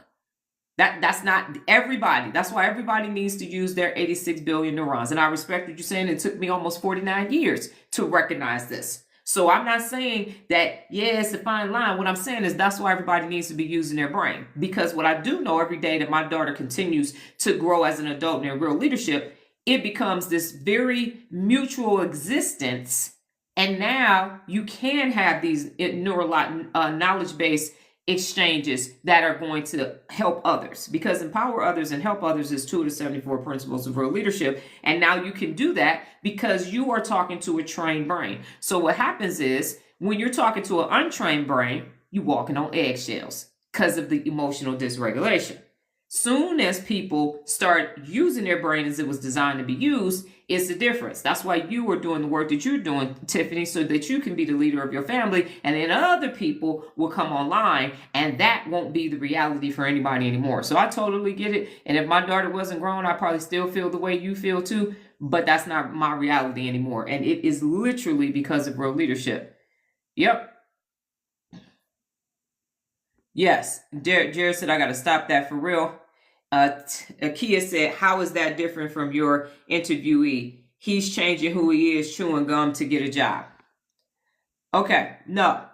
That's not everybody. That's why everybody needs to use their 86 billion neurons. And I respect what you're saying. It took me almost 49 years to recognize this. So I'm not saying that, yeah, it's a fine line. What I'm saying is that's why everybody needs to be using their brain. Because what I do know every day that my daughter continues to grow as an adult in real leadership, it becomes this very mutual existence. And now you can have these knowledge-based exchanges that are going to help others, because empower others and help others is 2 of the 74 principles of real leadership. And now you can do that because you are talking to a trained brain. So what happens is when you're talking to an untrained brain, you're walking on eggshells because of the emotional dysregulation. Soon as people start using their brain as it was designed to be used, it's the difference. That's why you are doing the work that you're doing, Tiffany, so that you can be the leader of your family, and then other people will come online, and that won't be the reality for anybody anymore. So I totally get it. And if my daughter wasn't grown, I probably still feel the way you feel too, but that's not my reality anymore. And it is literally because of real leadership. Yep. Yes, Jared said, I got to stop that for real. Akia said, how is that different from your interviewee? He's changing who he is, chewing gum to get a job. Okay, no.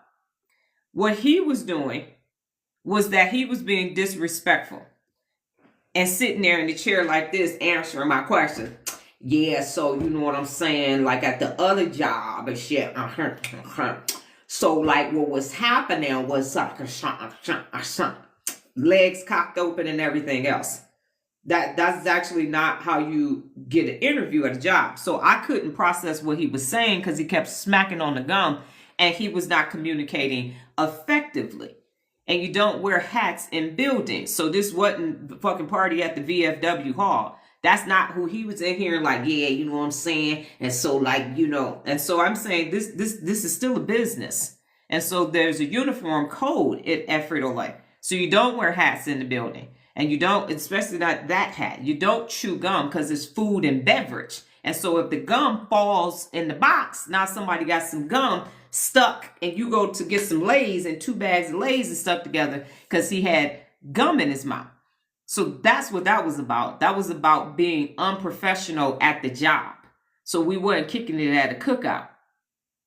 What he was doing was that he was being disrespectful and sitting there in the chair like this, answering my question. Yeah, so you know what I'm saying? Like at the other job and shit. So like what was happening was legs cocked open and everything else. That's actually not how you get an interview at a job. So I couldn't process what he was saying because he kept smacking on the gum and he was not communicating effectively. And you don't wear hats in buildings. So this wasn't the fucking party at the VFW hall. That's not who he was in here like, yeah, you know what I'm saying? And so like, you know, and so I'm saying this is still a business. And so there's a uniform code at Frito-Lay. So you don't wear hats in the building. And you don't, especially not that hat. You don't chew gum because it's food and beverage. And so if the gum falls in the box, now somebody got some gum stuck and you go to get some Lay's and 2 bags of Lay's are stuck together because he had gum in his mouth. So that's what that was about. That was about being unprofessional at the job. So we weren't kicking it at a cookout.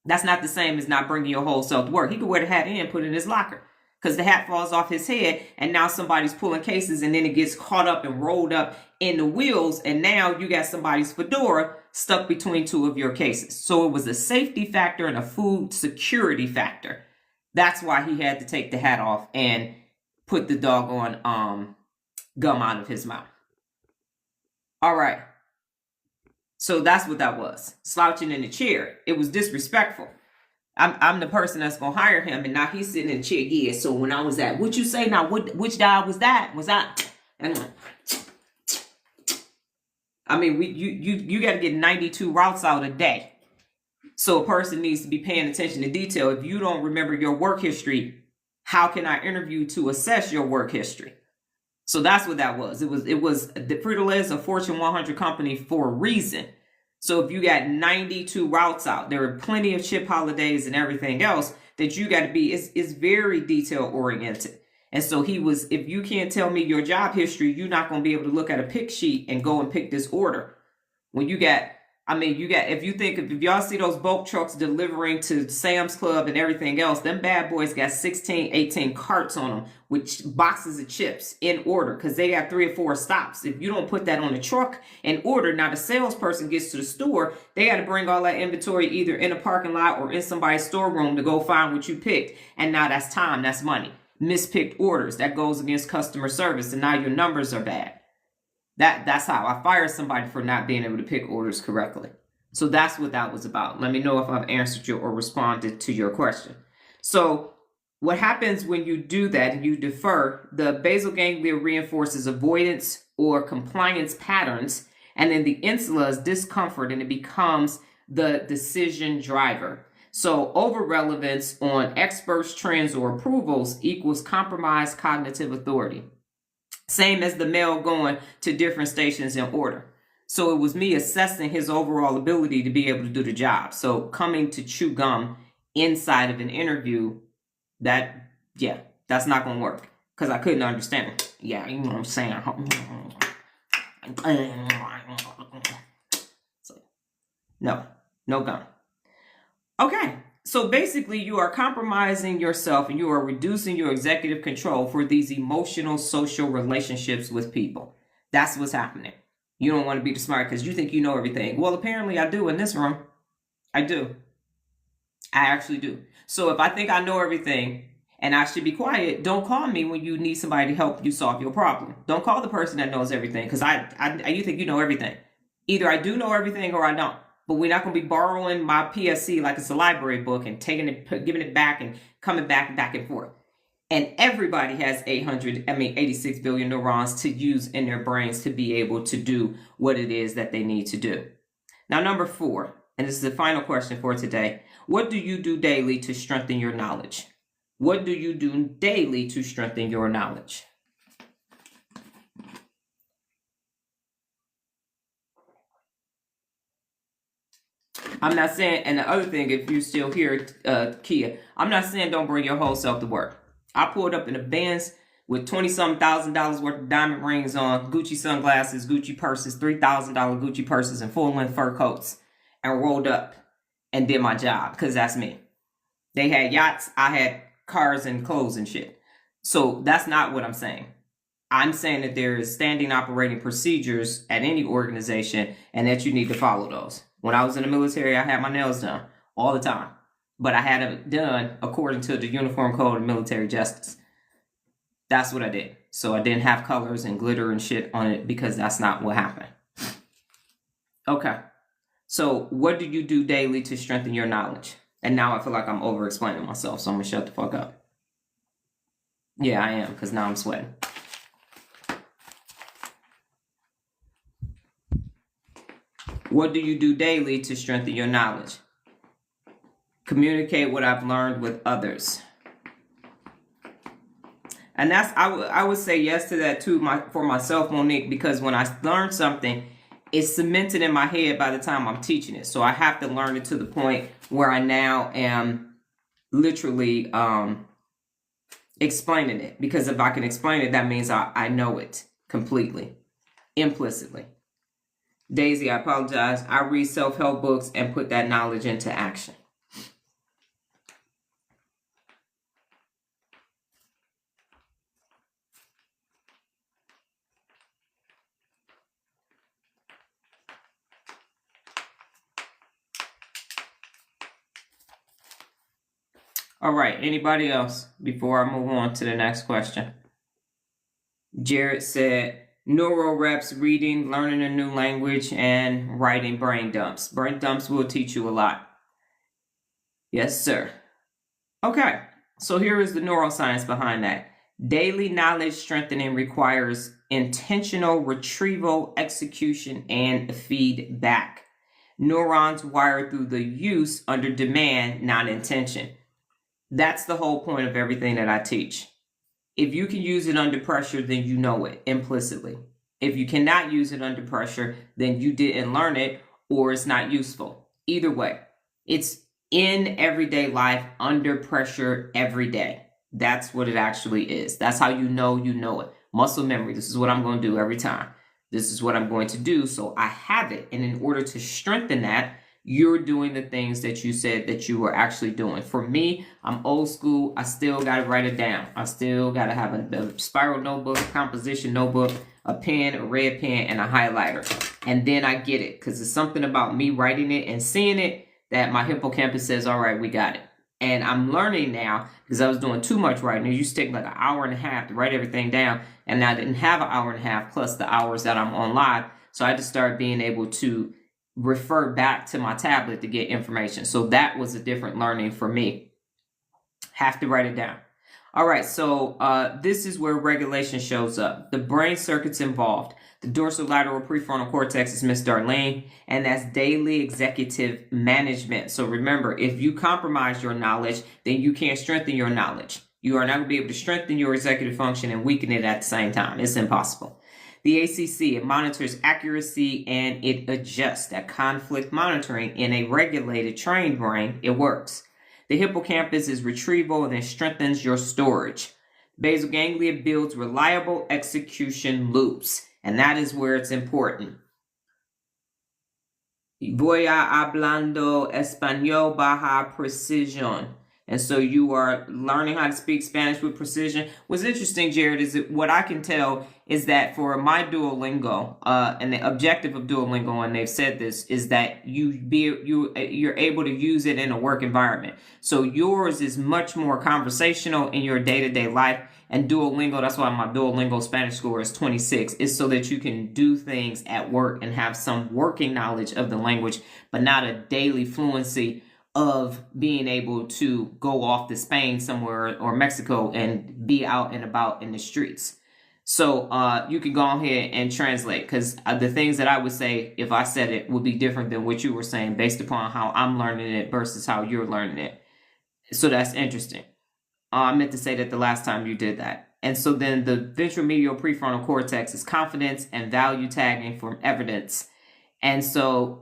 That's not the same as not bringing your whole self to work. He could wear the hat in and put it in his locker because the hat falls off his head and now somebody's pulling cases and then it gets caught up and rolled up in the wheels. And now you got somebody's fedora stuck between two of your cases. So it was a safety factor and a food security factor. That's why he had to take the hat off and put the doggone gum out of his mouth. All right. So that's what that was. Slouching in the chair. It was disrespectful. I'm the person that's going to hire him, and now he's sitting in the chair. Yeah, so when I was at, what you say now? Which dial was that? Was that? And I mean, you got to get 92 routes out a day. So a person needs to be paying attention to detail. If you don't remember your work history, how can I interview to assess your work history? So that's what that was. It was the Frito-Lay is a Fortune 100 company for a reason. So if you got 92 routes out, there are plenty of chip holidays and everything else that you got to be, it's very detail oriented. And so if you can't tell me your job history, you're not going to be able to look at a pick sheet and go and pick this order. When you got, if y'all see those bulk trucks delivering to Sam's Club and everything else, them bad boys got 16, 18 carts on them with boxes of chips in order because they got 3 or 4 stops. If you don't put that on the truck and order, now the salesperson gets to the store, they got to bring all that inventory either in a parking lot or in somebody's storeroom to go find what you picked. And now that's time, that's money. Mispicked orders, that goes against customer service, and now your numbers are bad. That's how I fired somebody for not being able to pick orders correctly. So that's what that was about. Let me know if I've answered you or responded to your question. So what happens when you do that and you defer, the basal ganglia reinforces avoidance or compliance patterns, and then the insula is discomfort and it becomes the decision driver. So over-relevance on experts, trends, or approvals equals compromised cognitive authority. Same as the male going to different stations in order. So it was me assessing his overall ability to be able to do the job. So coming to chew gum inside of an interview, that's not going to work. Because I couldn't understand him. Yeah, you know what I'm saying. So, no gum. Okay. So basically, you are compromising yourself and you are reducing your executive control for these emotional, social relationships with people. That's what's happening. You don't want to be the smart because you think you know everything. Well, apparently I do in this room. I do. I actually do. So if I think I know everything and I should be quiet, don't call me when you need somebody to help you solve your problem. Don't call the person that knows everything because you think you know everything. Either I do know everything or I don't. But we're not going to be borrowing my PSC like it's a library book and taking it, giving it back and coming back and forth. And everybody has 86 billion neurons to use in their brains to be able to do what it is that they need to do. Now, number 4, and this is the final question for today. What do you do daily to strengthen your knowledge? What do you do daily to strengthen your knowledge? I'm not saying, and the other thing, if you still here, Kia, I'm not saying don't bring your whole self to work. I pulled up in a Benz with $20-something thousand worth of diamond rings on, Gucci sunglasses, Gucci purses, $3,000 Gucci purses, and full-length fur coats, and rolled up and did my job, because that's me. They had yachts, I had cars and clothes and shit. So that's not what I'm saying. I'm saying that there is standing operating procedures at any organization and that you need to follow those. When I was in the military, I had my nails done all the time. But I had it done according to the Uniform Code of Military Justice. That's what I did. So I didn't have colors and glitter and shit on it because that's not what happened. Okay. So what do you do daily to strengthen your knowledge? And now I feel like I'm over-explaining myself, so I'm going to shut the fuck up. Yeah, I am, because now I'm sweating. What do you do daily to strengthen your knowledge? Communicate what I've learned with others. And that's, I would say yes to that too, for myself, Monique, because when I learn something, it's cemented in my head by the time I'm teaching it. So I have to learn it to the point where I now am literally explaining it. Because if I can explain it, that means I know it completely, implicitly. Daisy, I apologize. I read self-help books and put that knowledge into action. All right, anybody else before I move on to the next question? Jared said, neural reps, reading, learning a new language, and writing brain dumps. Brain dumps will teach you a lot. Yes, sir. Okay, so here is the neuroscience behind that. Daily knowledge strengthening requires intentional retrieval, execution, and feedback. Neurons wire through the use under demand, not intention. That's the whole point of everything that I teach. If you can use it under pressure, then you know it implicitly. If you cannot use it under pressure, then you didn't learn it or it's not useful. Either way, it's in everyday life, under pressure every day. That's what it actually is. That's how you know it. Muscle memory. This is what I'm going to do every time. This is what I'm going to do. So I have it. And in order to strengthen that, you're doing the things that you said that you were actually doing. For me, I'm old school. I still got to write it down. I still got to have a spiral notebook, a composition notebook, a pen, a red pen, and a highlighter. And then I get it because it's something about me writing it and seeing it that my hippocampus says, all right, we got it. And I'm learning now because I was doing too much writing. It used to take like an hour and a half to write everything down. And I didn't have an hour and a half plus the hours that I'm on live. So I just started being able to refer back to my tablet to get information. So that was a different learning for me. Have to write it down. All right, so this is where regulation shows up. The brain circuits involved. The dorsolateral prefrontal cortex is Miss Darlene, and that's daily executive management. So remember, if you compromise your knowledge, then you can't strengthen your knowledge. You are not going to be able to strengthen your executive function and weaken it at the same time. It's impossible. The ACC, it monitors accuracy and it adjusts. That conflict monitoring in a regulated, trained brain, it works. The hippocampus is retrieval and it strengthens your storage. Basal ganglia builds reliable execution loops, and that is where it's important. Voy a hablando español baja precision. And so you are learning how to speak Spanish with precision. What's interesting, Jared, is that what I can tell is that for my Duolingo, and the objective of Duolingo, and they've said this, is that you're able to use it in a work environment. So yours is much more conversational in your day-to-day life. And Duolingo, that's why my Duolingo Spanish score is 26, is so that you can do things at work and have some working knowledge of the language, but not a daily fluency of being able to go off to Spain somewhere or Mexico and be out and about in the streets. So you can go ahead and translate, because the things that I would say if I said it would be different than what you were saying based upon how I'm learning it versus how you're learning it. So that's interesting. I meant to say that the last time you did that. And so then the ventromedial prefrontal cortex is confidence and value tagging from evidence. And so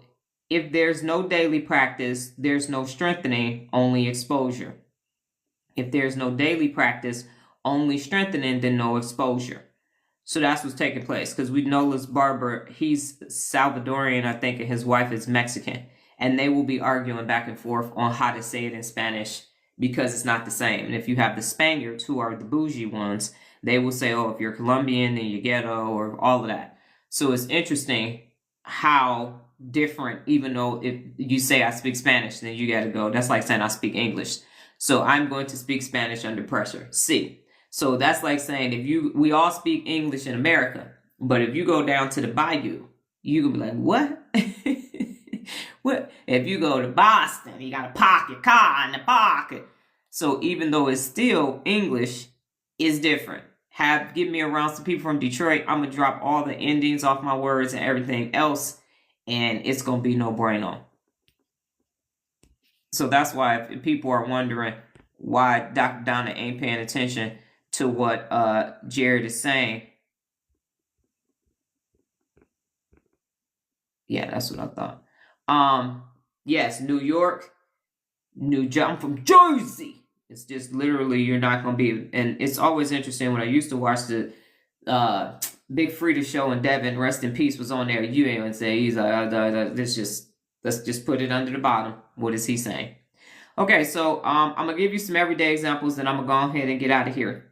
if there's no daily practice, there's no strengthening, only exposure. If there's no daily practice, only strengthening, then no exposure. So that's what's taking place, because we know this barber, he's Salvadorian, I think, and his wife is Mexican. And they will be arguing back and forth on how to say it in Spanish because it's not the same. And if you have the Spaniards, who are the bougie ones, they will say, oh, if you're Colombian, then you're ghetto, or all of that. So it's interesting how different, even though if you say I speak Spanish, then you got to go. That's like saying I speak English. So I'm going to speak Spanish under pressure. See, so that's like saying we all speak English in America, but if you go down to the bayou, you can be like, what? What? If you go to Boston, you got to park your car in the pocket. So even though it's still English, it's different. Give me around some people from Detroit. I'm going to drop all the endings off my words and everything else, and it's going to be no bueno. So that's why if people are wondering why Dr. Donna ain't paying attention to what Jared is saying. Yeah, that's what I thought. Yes, New York, I'm from Jersey. It's just literally, you're not going to be, and it's always interesting when I used to watch the Big Frida show and Devin, rest in peace, was on there. You ain't gonna say, he's like, let's just put it under the bottom. What is he saying? Okay, so I'm gonna give you some everyday examples, and I'm gonna go ahead and get out of here.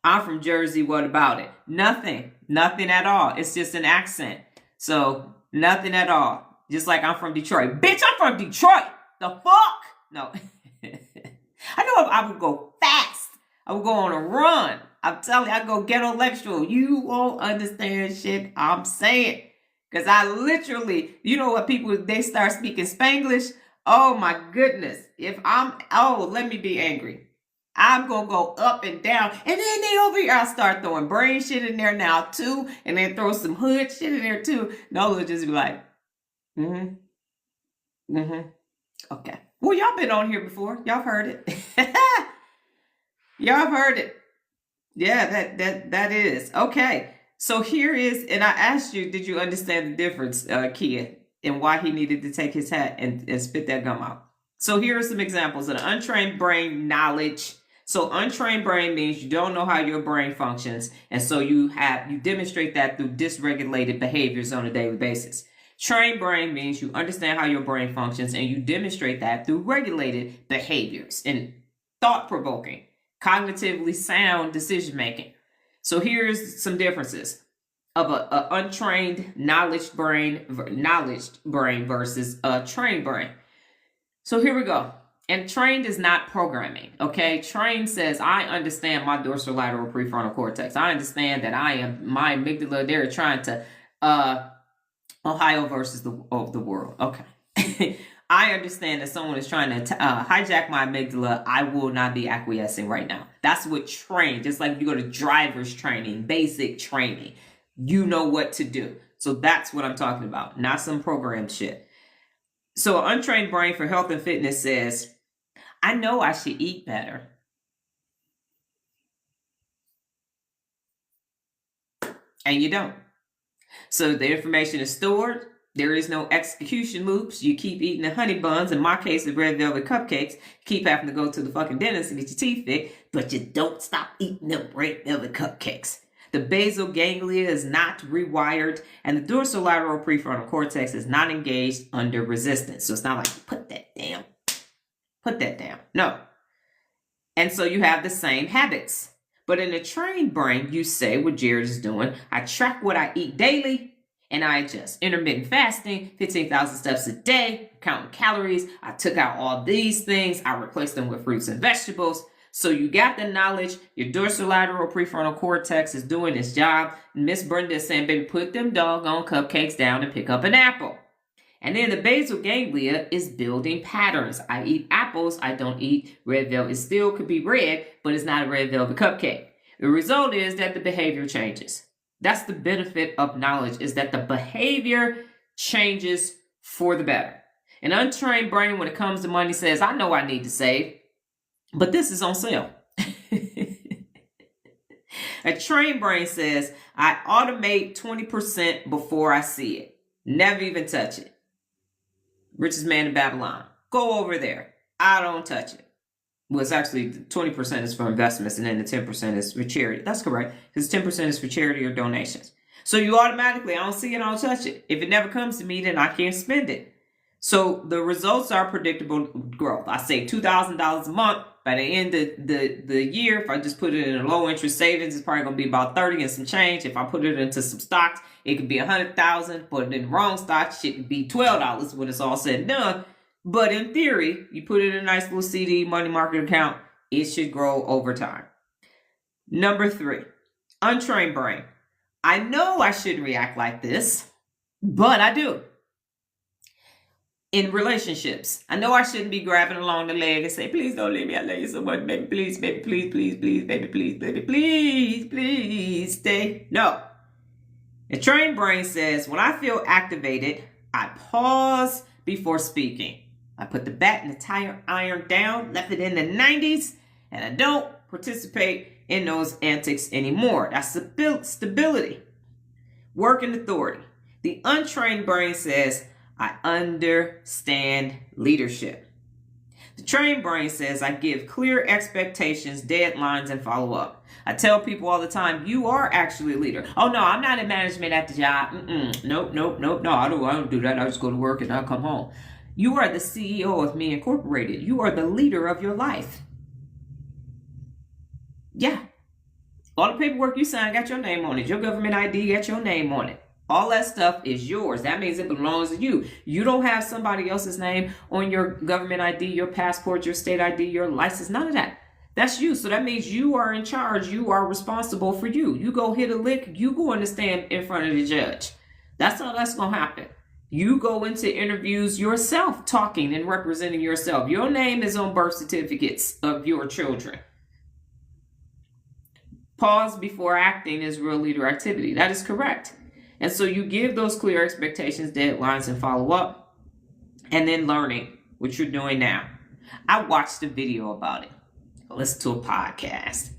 I'm from Jersey. What about it? Nothing at all. It's just an accent. So nothing at all. Just like I'm from Detroit. Bitch, I'm from Detroit. The fuck? No. I know I would go fast. I would go on a run. I'm telling you, I go intellectual. You won't understand shit I'm saying. Because I literally, you know what people, they start speaking Spanglish. Oh my goodness. Let me be angry. I'm going to go up and down. And then they over here, I start throwing brain shit in there now too. And then throw some hood shit in there too. No, they'll just be like, okay. Well, y'all been on here before. Y'all heard it. Y'all heard it. Yeah, that is. Okay. So here is, and I asked you, did you understand the difference, Kia, and why he needed to take his hat and spit that gum out? So here are some examples of the untrained brain knowledge. So untrained brain means you don't know how your brain functions. And so you demonstrate that through dysregulated behaviors on a daily basis. Trained brain means you understand how your brain functions and you demonstrate that through regulated behaviors and thought-provoking, cognitively sound decision-making. So here's some differences of a untrained knowledge brain versus a trained brain. So here we go. And trained is not programming, okay? Trained says, I understand my dorsolateral prefrontal cortex. I understand that my amygdala, they're trying to, Ohio versus the world, okay. I understand that someone is trying to hijack my amygdala. I will not be acquiescing right now. That's what trained, just like you go to driver's training, basic training. You know what to do. So that's what I'm talking about, not some programmed shit. So an untrained brain for health and fitness says, I know I should eat better. And you don't. So the information is stored. There is no execution loops. You keep eating the honey buns. In my case, the red velvet cupcakes. You keep having to go to the fucking dentist and get your teeth fixed, but you don't stop eating them red velvet cupcakes. The basal ganglia is not rewired, and the dorsolateral prefrontal cortex is not engaged under resistance. So it's not like, put that down. Put that down. No. And so you have the same habits. But in a trained brain, you say what Jared is doing. I track what I eat daily. And I adjust. Intermittent fasting, 15,000 steps a day, counting calories. I took out all these things. I replaced them with fruits and vegetables. So you got the knowledge. Your dorsolateral prefrontal cortex is doing its job. Miss Brenda is saying, baby, put them doggone cupcakes down and pick up an apple. And then the basal ganglia is building patterns. I eat apples. I don't eat red velvet. It still could be red, but it's not a red velvet cupcake. The result is that the behavior changes. That's the benefit of knowledge, is that the behavior changes for the better. An untrained brain, when it comes to money, says, I know I need to save, but this is on sale. A trained brain says, I automate 20% before I see it. Never even touch it. Richest man in Babylon. Go over there. I don't touch it. Well, it's actually 20% is for investments and then the 10% is for charity. That's correct. Because 10% is for charity or donations. So you automatically, I don't see it, I don't touch it. If it never comes to me, then I can't spend it. So the results are predictable growth. I say $2,000 a month. By the end of the year, if I just put it in a low interest savings, it's probably going to be about 30 and some change. If I put it into some stocks, it could be 100,000. Put it in the wrong stock, shit could be $12 when it's all said and done. But in theory, you put it in a nice little CD money market account, it should grow over time. Number 3, untrained brain. I know I shouldn't react like this, but I do. In relationships, I know I shouldn't be grabbing along the leg and say, please don't leave me. I love you so much, baby. Please, baby, please, please, please, baby, please, baby, please, please stay. No. A trained brain says, when I feel activated, I pause before speaking. I put the bat and the tire iron down, left it in the 90s, and I don't participate in those antics anymore. That's stability. Work and authority. The untrained brain says, I understand leadership. The trained brain says, I give clear expectations, deadlines, and follow up. I tell people all the time, you are actually a leader. Oh, no, I'm not in management at the job. Nope. No, I don't do that. I just go to work and I come home. You are the CEO of Me Incorporated. You are the leader of your life. Yeah. All the paperwork you sign got your name on it. Your government ID got your name on it. All that stuff is yours. That means it belongs to you. You don't have somebody else's name on your government ID, your passport, your state ID, your license, none of that. That's you. So that means you are in charge. You are responsible for you. You go hit a lick, you go in to stand in front of the judge. That's how that's going to happen. You go into interviews yourself, talking and representing yourself. Your name is on birth certificates of your children. Pause before acting is real leader activity. That is correct. And so you give those clear expectations, deadlines, and follow up, and then learning, what you're doing now. I watched a video about it. I listened to a podcast.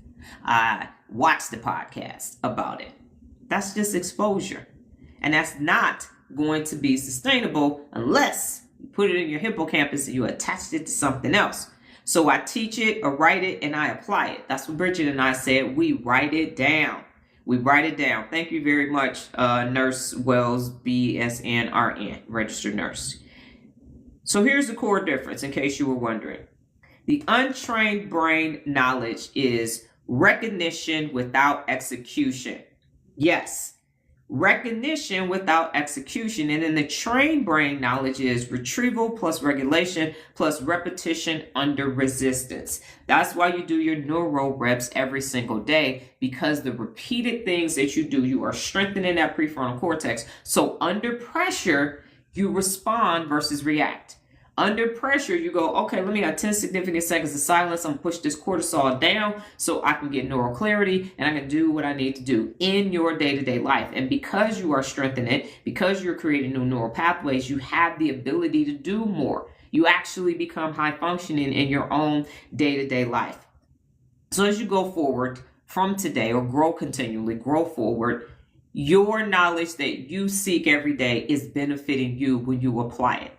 I watched the podcast about it. That's just exposure. And that's not going to be sustainable unless you put it in your hippocampus and you attached it to something else. So I teach it or write it and I apply it. That's what Bridget and I said. We write it down. We write it down. Thank you very much, Nurse Wells, BSNRN, registered nurse. So here's the core difference in case you were wondering. The untrained brain knowledge is recognition without execution. Yes, recognition without execution. And then the trained brain knowledge is retrieval plus regulation plus repetition under resistance. That's why you do your neuro reps every single day, because the repeated things that you do, you are strengthening that prefrontal cortex. So under pressure, you respond versus react. Under pressure, you go, okay, let me have 10 significant seconds of silence. I'm going to push this cortisol down so I can get neural clarity and I can do what I need to do in your day-to-day life. And because you are strengthening it, because you're creating new neural pathways, you have the ability to do more. You actually become high functioning in your own day-to-day life. So as you go forward from today, or grow continually, grow forward, your knowledge that you seek every day is benefiting you when you apply it.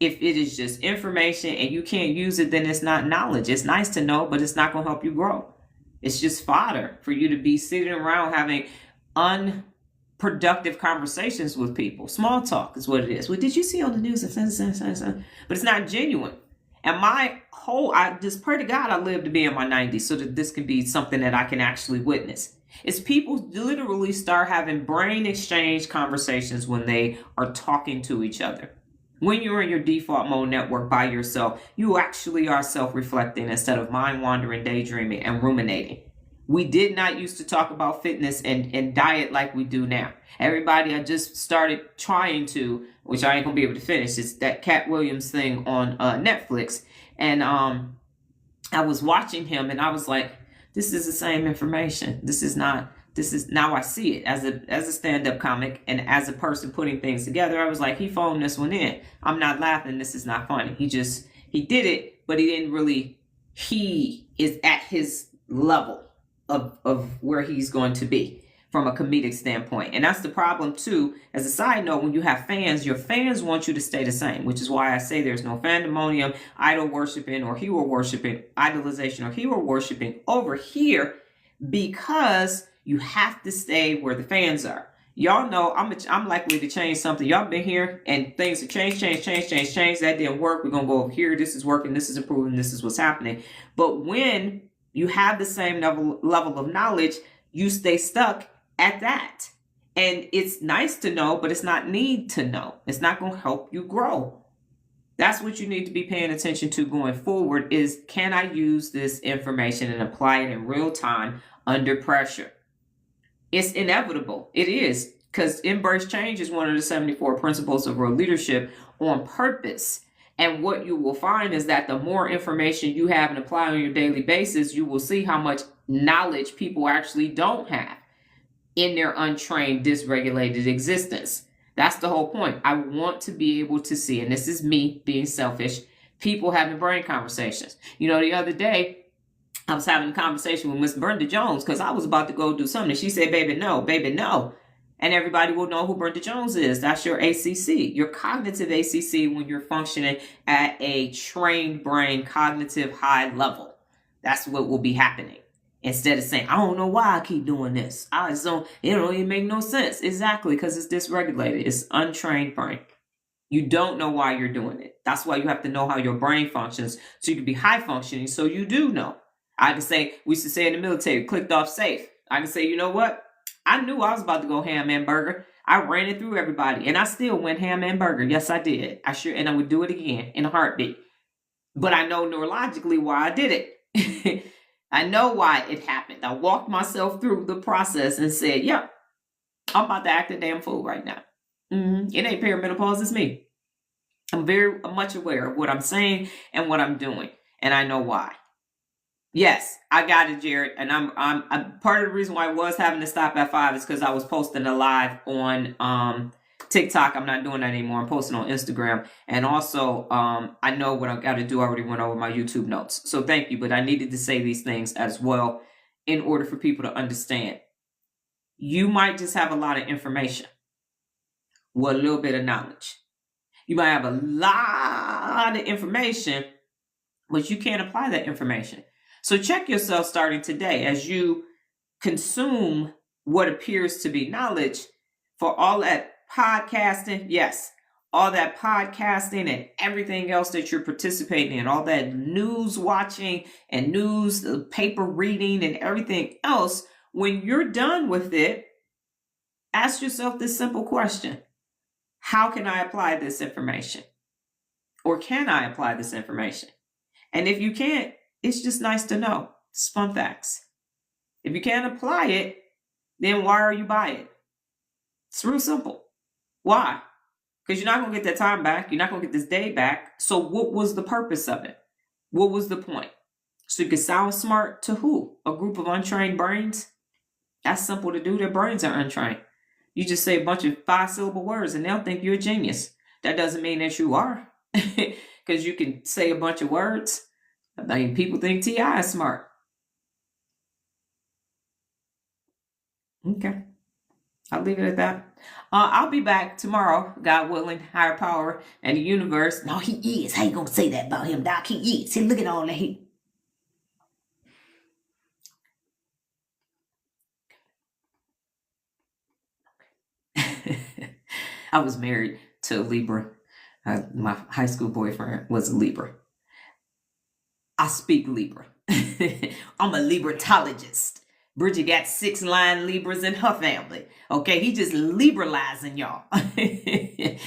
If it is just information and you can't use it, then it's not knowledge. It's nice to know, but it's not going to help you grow. It's just fodder for you to be sitting around having unproductive conversations with people. Small talk is what it is. Well, did you see on the news? But it's not genuine. And I just pray to God I live to be in my 90s so that this can be something that I can actually witness. It's people literally start having brain exchange conversations when they are talking to each other. When you're in your default mode network by yourself, you actually are self-reflecting instead of mind-wandering, daydreaming, and ruminating. We did not used to talk about fitness and diet like we do now. Everybody, I just started trying to, which I ain't going to be able to finish, it's that Cat Williams thing on Netflix. And I was watching him and I was like, this is the same information. This is now I see it as a stand-up comic and as a person putting things together. I was like, he phoned this one in. I'm not laughing. This is not funny. He did it, but he is at his level of where he's going to be from a comedic standpoint. And that's the problem too. As a side note, when you have fans, your fans want you to stay the same, which is why I say there's no fandemonium, idol worshiping or hero worshiping, idolization or hero worshiping over here, because you have to stay where the fans are. Y'all know I'm likely to change something. Y'all been here and things have changed. That didn't work. We're going to go over here. This is working. This is improving. This is what's happening. But when you have the same level of knowledge, you stay stuck at that. And it's nice to know, but it's not need to know. It's not going to help you grow. That's what you need to be paying attention to going forward is, can I use this information and apply it in real time under pressure? It's inevitable. It is, because embrace change is one of the 74 principles of real leadership on purpose. And what you will find is that the more information you have and apply on your daily basis, you will see how much knowledge people actually don't have in their untrained, dysregulated existence. That's the whole point. I want to be able to see, and this is me being selfish, people having brain conversations. You know, the other day, I was having a conversation with Miss Brenda Jones because I was about to go do something. She said, baby, no. And everybody will know who Brenda Jones is. That's your ACC, your cognitive ACC when you're functioning at a trained brain, cognitive high level. That's what will be happening. Instead of saying, I don't know why I keep doing this. I just don't, it don't even make no sense. Exactly, because it's dysregulated. It's untrained brain. You don't know why you're doing it. That's why you have to know how your brain functions so you can be high functioning so you do know. I can say, we used to say in the military, clicked off safe. I can say, you know what? I knew I was about to go ham and burger. I ran it through everybody, and I still went ham and burger. Yes, I did. And I would do it again in a heartbeat. But I know neurologically why I did it. I know why it happened. I walked myself through the process and said, yep, I'm about to act a damn fool right now. It ain't perimenopause, it's me. I'm very much aware of what I'm saying and what I'm doing, and I know why. Yes, I got it, Jared. And I'm part of the reason why I was having to stop at 5 is because I was posting a live on TikTok. I'm not doing that anymore. I'm posting on Instagram. And also, I know what I got to do. I already went over my YouTube notes. So thank you. But I needed to say these things as well in order for people to understand. You might just have a lot of information with a little bit of knowledge. You might have a lot of information, but you can't apply that information. So check yourself starting today as you consume what appears to be knowledge for all that podcasting. Yes, all that podcasting and everything else that you're participating in, all that news watching and news paper reading and everything else. When you're done with it, ask yourself this simple question. How can I apply this information? Or can I apply this information? And if you can't, it's just nice to know. It's fun facts. If you can't apply it, then why are you buying it? It's real simple. Why? Because you're not going to get that time back. You're not going to get this day back. So what was the purpose of it? What was the point? So you can sound smart to who? A group of untrained brains? That's simple to do. Their brains are untrained. You just say a bunch of 5-syllable words and they'll think you're a genius. That doesn't mean that you are. Because you can say a bunch of words. I mean, people think T.I. is smart. Okay. I'll leave it at that. I'll be back tomorrow, God willing, higher power, and the universe. No, he is. How you going to say that about him, Doc? He is. See, look at all that. I was married to a Libra. My high school boyfriend was a Libra. I speak Libra. I'm a Libratologist. Bridget got 6 line Libras in her family. Okay, he just liberalizing y'all. Him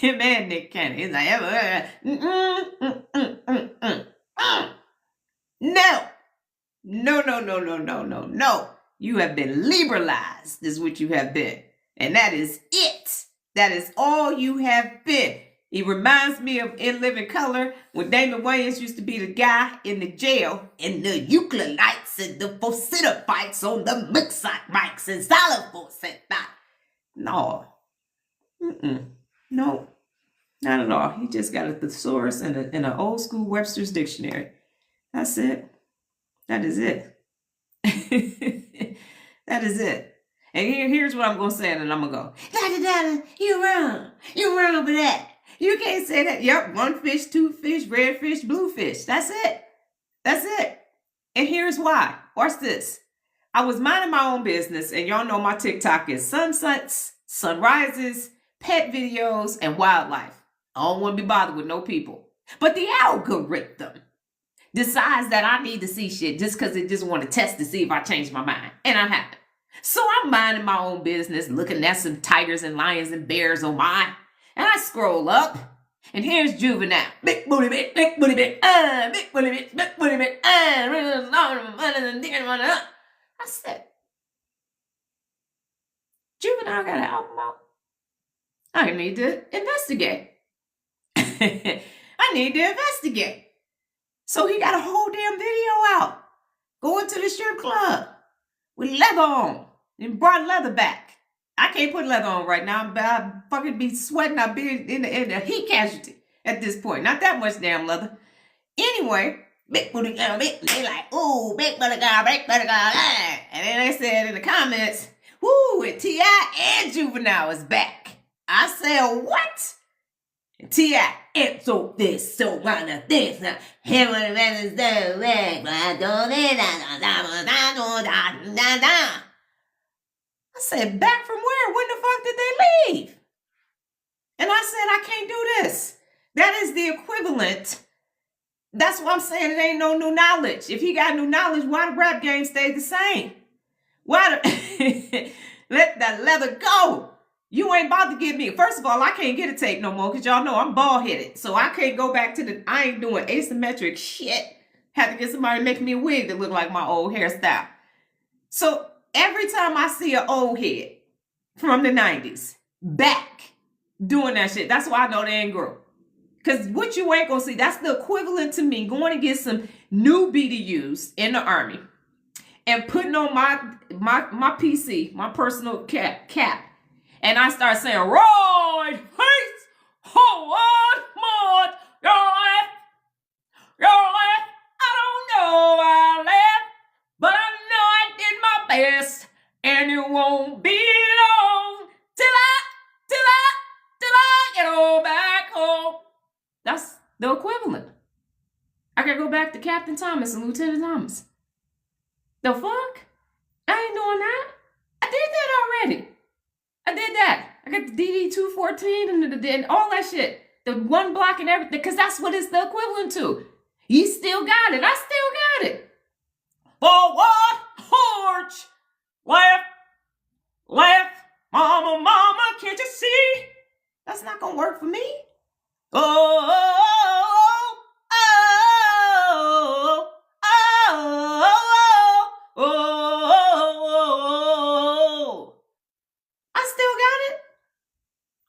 and Nick Cannon. He's like, No. You have been liberalized, is what you have been. And that is it. That is all you have been. He reminds me of In Living Color when Damon Wayans used to be the guy in the jail and the Euclidites and the Phosphorites on the mixer mics and xylophones. No. No. Not at all. He just got a thesaurus and an old school Webster's dictionary. That's it. That is it. That is it. And here's what I'm going to say, and then I'm going to go, da-da-da-da, you're wrong. You're wrong for that. You can't say that. Yep, 1 fish, 2 fish, red fish, blue fish. That's it. That's it. And here's why. Watch this. I was minding my own business, and y'all know my TikTok is sunsets, sunrises, pet videos, and wildlife. I don't want to be bothered with no people. But the algorithm decides that I need to see shit just because it just want to test to see if I change my mind. And I haven't. So I'm minding my own business, looking at some tigers and lions and bears on mine. And I scroll up, and here's Juvenile. Big booty bit, big booty bit, big booty bit, big booty bit, I said, Juvenile got an album out? I need to investigate. I need to investigate. So he got a whole damn video out, going to the strip club with leather on and brought leather back. I can't put leather on right now. I fucking be sweating. I'll be in the heat casualty at this point. Not that much damn leather. Anyway, big booty girl, they like, ooh, big booty girl, big booty girl. And then they said in the comments, woo, and T.I. and Juvenile is back. I said, what? And T.I. and so this, so one of this. Him and the is the way, but I don't I said, back from where? When the fuck did they leave? And I said, I can't do this. That is the equivalent. That's what I'm saying. It ain't no new knowledge. If he got new knowledge, why the rap game stayed the same? Why Let that leather go. You ain't about to give me. First of all, I can't get a tape no more because y'all know I'm bald headed. So I can't go back to I ain't doing asymmetric shit. Have to get somebody to make me a wig that look like my old hairstyle. So every time I see an old head from the 90s back doing that shit, that's why I know they ain't grow. Because what you ain't gonna see, that's the equivalent to me going to get some new BDUs in the Army and putting on my PC, my personal cap. And I start saying, right, hates, forward, mod, your left. I don't know I left, but I know I did my best. And it won't be long till I get on back home. That's the equivalent. I gotta go back to Captain Thomas and Lieutenant Thomas. The fuck? I ain't doing that. I did that already. I did that. I got the DD-214 and all that shit. The one block and everything, because that's what it's the equivalent to. You still got it. I still got it. Forward, porch, left, mama, can't you see? That's not gonna work for me. I still got it.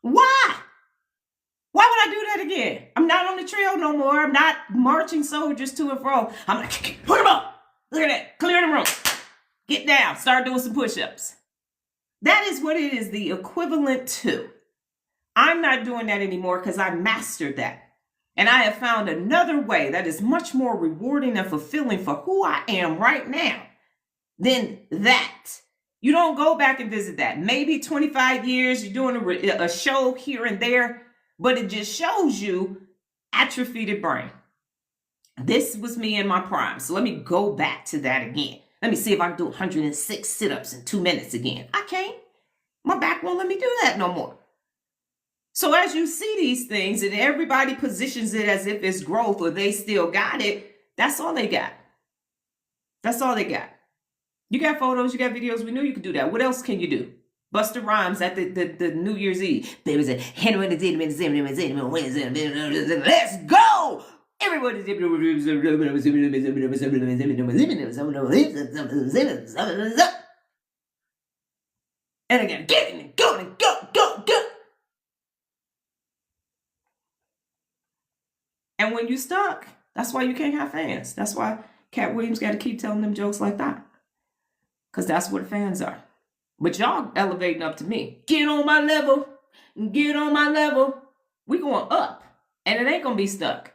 Why? Why would I do that again? I'm not on the trail no more. I'm not marching soldiers to and fro. I'm like, put them up. Look at that. Clear the room. Get down. Start doing some push-ups. That is what it is the equivalent to. I'm not doing that anymore because I mastered that. And I have found another way that is much more rewarding and fulfilling for who I am right now than that. You don't go back and visit that. Maybe 25 years, you're doing a show here and there, but it just shows you atrophied brain. This was me in my prime. So let me go back to that again. Let me see if I can do 106 sit-ups in 2 minutes again. I can't. My back won't let me do that no more. So as you see these things and everybody positions it as if it's growth or they still got it, that's all they got. That's all they got. You got photos, you got videos. We knew you could do that. What else can you do? Busta Rhymes at the New Year's Eve. Let's go! Everybody. And again, get it, go. And when you stuck, that's why you can't have fans. That's why Cat Williams got to keep telling them jokes like that. Because that's what fans are. But y'all elevating up to me. Get on my level. Get on my level. We going up. And it ain't going to be stuck.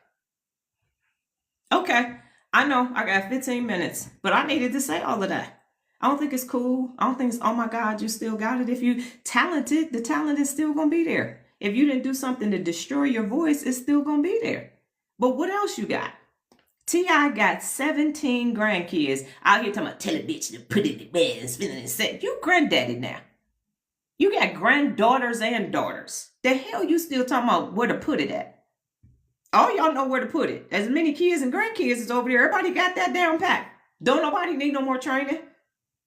Okay. I know I got 15 minutes. But I needed to say all of that. I don't think it's cool. I don't think it's, oh my God, you still got it. If you talented, the talent is still going to be there. If you didn't do something to destroy your voice, it's still going to be there. But what else you got? T.I. got 17 grandkids out here talking about tell a bitch to put it in bed and spin it in set. You granddaddy now. You got granddaughters and daughters. The hell you still talking about where to put it at? All y'all know where to put it. As many kids and grandkids is over there. Everybody got that down pat. Don't nobody need no more training.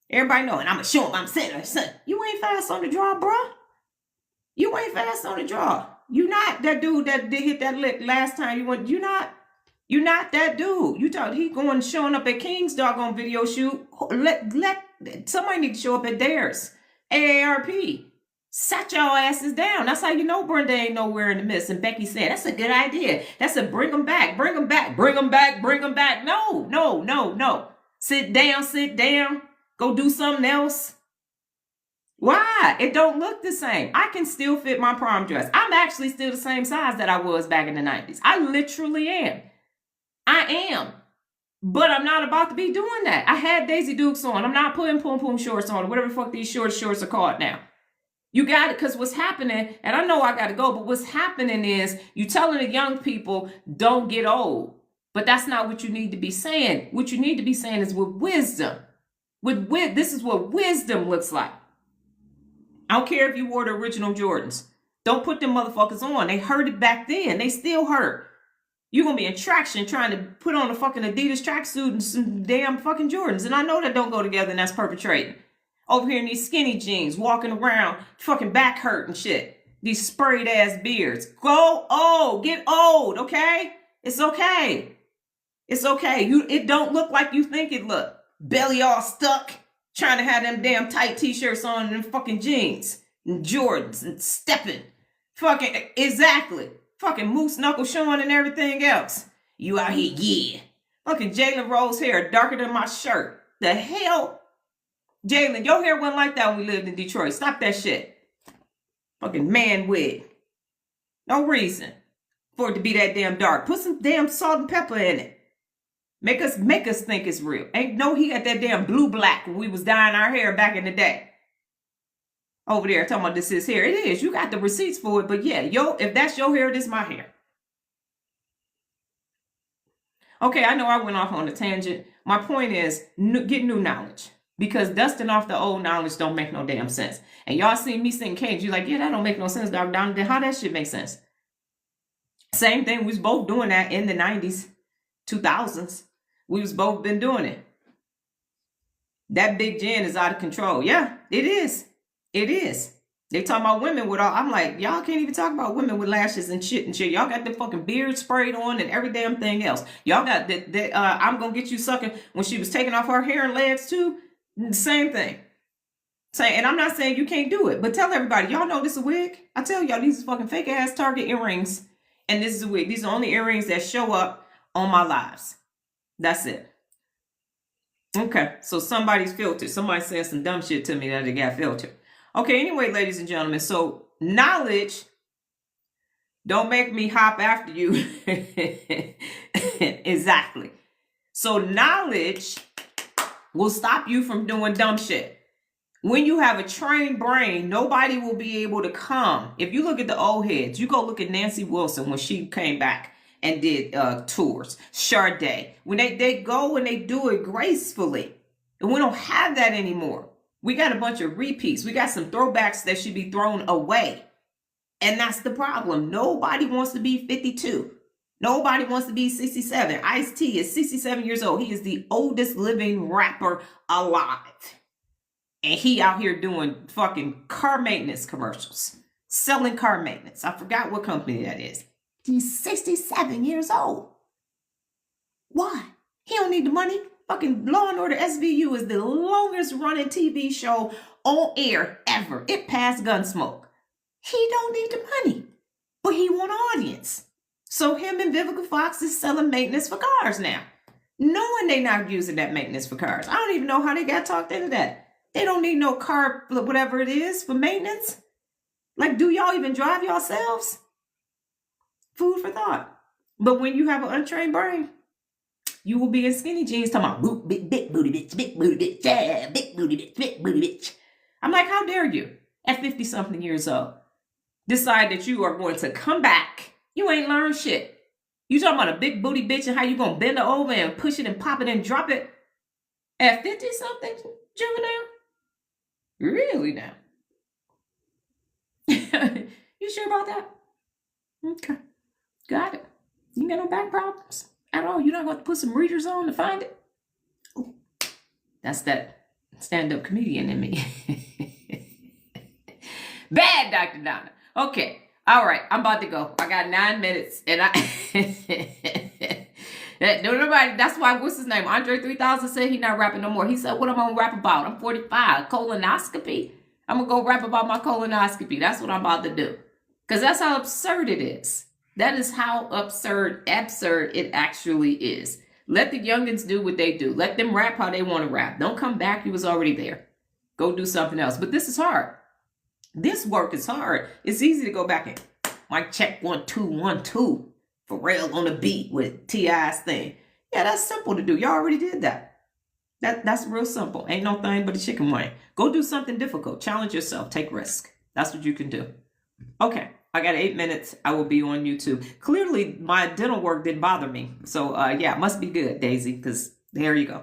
Everybody know, and I'm going to show them I'm saying, son, you ain't fast on the draw, bro. You ain't fast on the draw. You not that dude that did hit that lick last time you went. You're not that dude. You thought he going showing up at King's doggone video shoot. Let somebody need to show up at theirs. AARP. Sat y'all asses down. That's how you know Brenda ain't nowhere in the midst. And Becky said, that's a good idea. That's a bring them back. Bring them back. Bring them back. Bring them back. No. Sit down. Go do something else. Why? It don't look the same. I can still fit my prom dress. I'm actually still the same size that I was back in the 90s. I literally am. I am. But I'm not about to be doing that. I had Daisy Dukes on. I'm not putting pom-pom shorts on or whatever the fuck these shorts are called now. You got it, because what's happening, and I know I got to go, but what's happening is you telling the young people, don't get old. But that's not what you need to be saying. What you need to be saying is with wisdom. This is what wisdom looks like. I don't care if you wore the original Jordans. Don't put them motherfuckers on. They hurt it back then. They still hurt. You're going to be in traction trying to put on a fucking Adidas tracksuit and some damn fucking Jordans. And I know that don't go together and that's perpetrating. Over here in these skinny jeans, walking around, fucking back hurt and shit. These sprayed ass beards. Go old, get old, okay? It's okay. It's okay. It don't look like you think it look. Belly all stuck, trying to have them damn tight t-shirts on and them fucking jeans and Jordans and stepping. Fucking, exactly. Fucking moose knuckle showing and everything else. You out here, yeah. Fucking Jalen Rose hair darker than my shirt. The hell? Jalen, your hair wasn't like that when we lived in Detroit. Stop that shit. Fucking man wig. No reason for it to be that damn dark. Put some damn salt and pepper in it. Make us think it's real. Ain't no he got that damn blue black when we was dyeing our hair back in the day. Over there talking about this is hair. It is. You got the receipts for it. But yeah, if that's your hair, this is my hair. Okay, I know I went off on a tangent. My point is get new knowledge. Because dusting off the old knowledge don't make no damn sense. And y'all see me sing Cage. You're like, yeah, that don't make no sense, Dr. Donna. Then how that shit make sense? Same thing. We was both doing that in the 90s, 2000s. We was both been doing it. That big gin is out of control. Yeah, it is. It is. They talking about women with all. I'm like, y'all can't even talk about women with lashes and shit and shit. Y'all got the fucking beard sprayed on and every damn thing else. Y'all got that. I'm gonna get you sucking when she was taking off her hair and legs too. Same thing. And I'm not saying you can't do it, but tell everybody, y'all know this is a wig. I tell y'all, these are fucking fake ass Target earrings, and this is a wig. These are only earrings that show up on my lives. That's it. Okay, so somebody's filtered. Somebody's saying some dumb shit to me that they got filtered. Okay, anyway, ladies and gentlemen, so knowledge don't make me hop after you. Exactly. So knowledge will stop you from doing dumb shit. When you have a trained brain, nobody will be able to come. If you look at the old heads, you go look at Nancy Wilson when she came back and did tours. Sade. When they go and they do it gracefully. And we don't have that anymore. We got a bunch of repeats. We got some throwbacks that should be thrown away. And that's the problem. Nobody wants to be 52. Nobody wants to be 67. Ice-T is 67 years old. He is the oldest living rapper alive. And he out here doing fucking car maintenance commercials. Selling car maintenance. I forgot what company that is. He's 67 years old. Why? He don't need the money. Fucking Law & Order SVU is the longest running TV show on air ever. It passed Gunsmoke. He don't need the money. But he want audience. So him and Vivica Fox is selling maintenance for cars now. Knowing they not using that maintenance for cars. I don't even know how they got talked into that. They don't need no car, whatever it is, for maintenance. Like, do y'all even drive yourselves? Food for thought. But when you have an untrained brain, you will be in skinny jeans talking about big booty bitch, yeah, big booty bitch. I'm like, how dare you, at 50-something years old, decide that you are going to come back. You ain't learned shit. You talking about a big booty bitch and how you going to bend her over and push it and pop it and drop it at 50-something, juvenile? Really now? You sure about that? Okay. Got it. You got no back problems at all? You're not going to put some readers on to find it? Ooh, that's that stand-up comedian in me. Bad, Dr. Donna. Okay. All right. I'm about to go. I got 9 minutes. And nobody, that's why, what's his name? Andre 3000 said he not rapping no more. He said, what am I going to rap about? I'm 45. Colonoscopy? I'm going to go rap about my colonoscopy. That's what I'm about to do. Because that's how absurd it is. That is how absurd it actually is. Let the youngins do what they do. Let them rap how they want to rap. Don't come back. You was already there. Go do something else. But this is hard. This work is hard. It's easy to go back and mic check 1 2 1 2. Pharrell on the beat with T.I.'s thing. Yeah, that's simple to do. Y'all already did that. That's real simple. Ain't no thing but a chicken wing. Go do something difficult. Challenge yourself. Take risk. That's what you can do. Okay. I got 8 minutes. I will be on YouTube. Clearly, my dental work didn't bother me. So, yeah, must be good, Daisy, because there you go.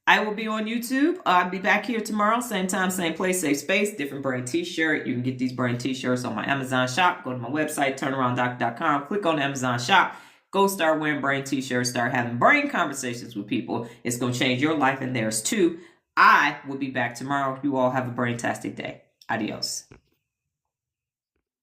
I will be on YouTube. I'll be back here tomorrow. Same time, same place, safe space. Different brain t-shirt. You can get these brain t-shirts on my Amazon shop. Go to my website, turnarounddoc.com. Click on Amazon shop. Go start wearing brain t-shirts. Start having brain conversations with people. It's going to change your life and theirs too. I will be back tomorrow. You all have a braintastic day. Adios.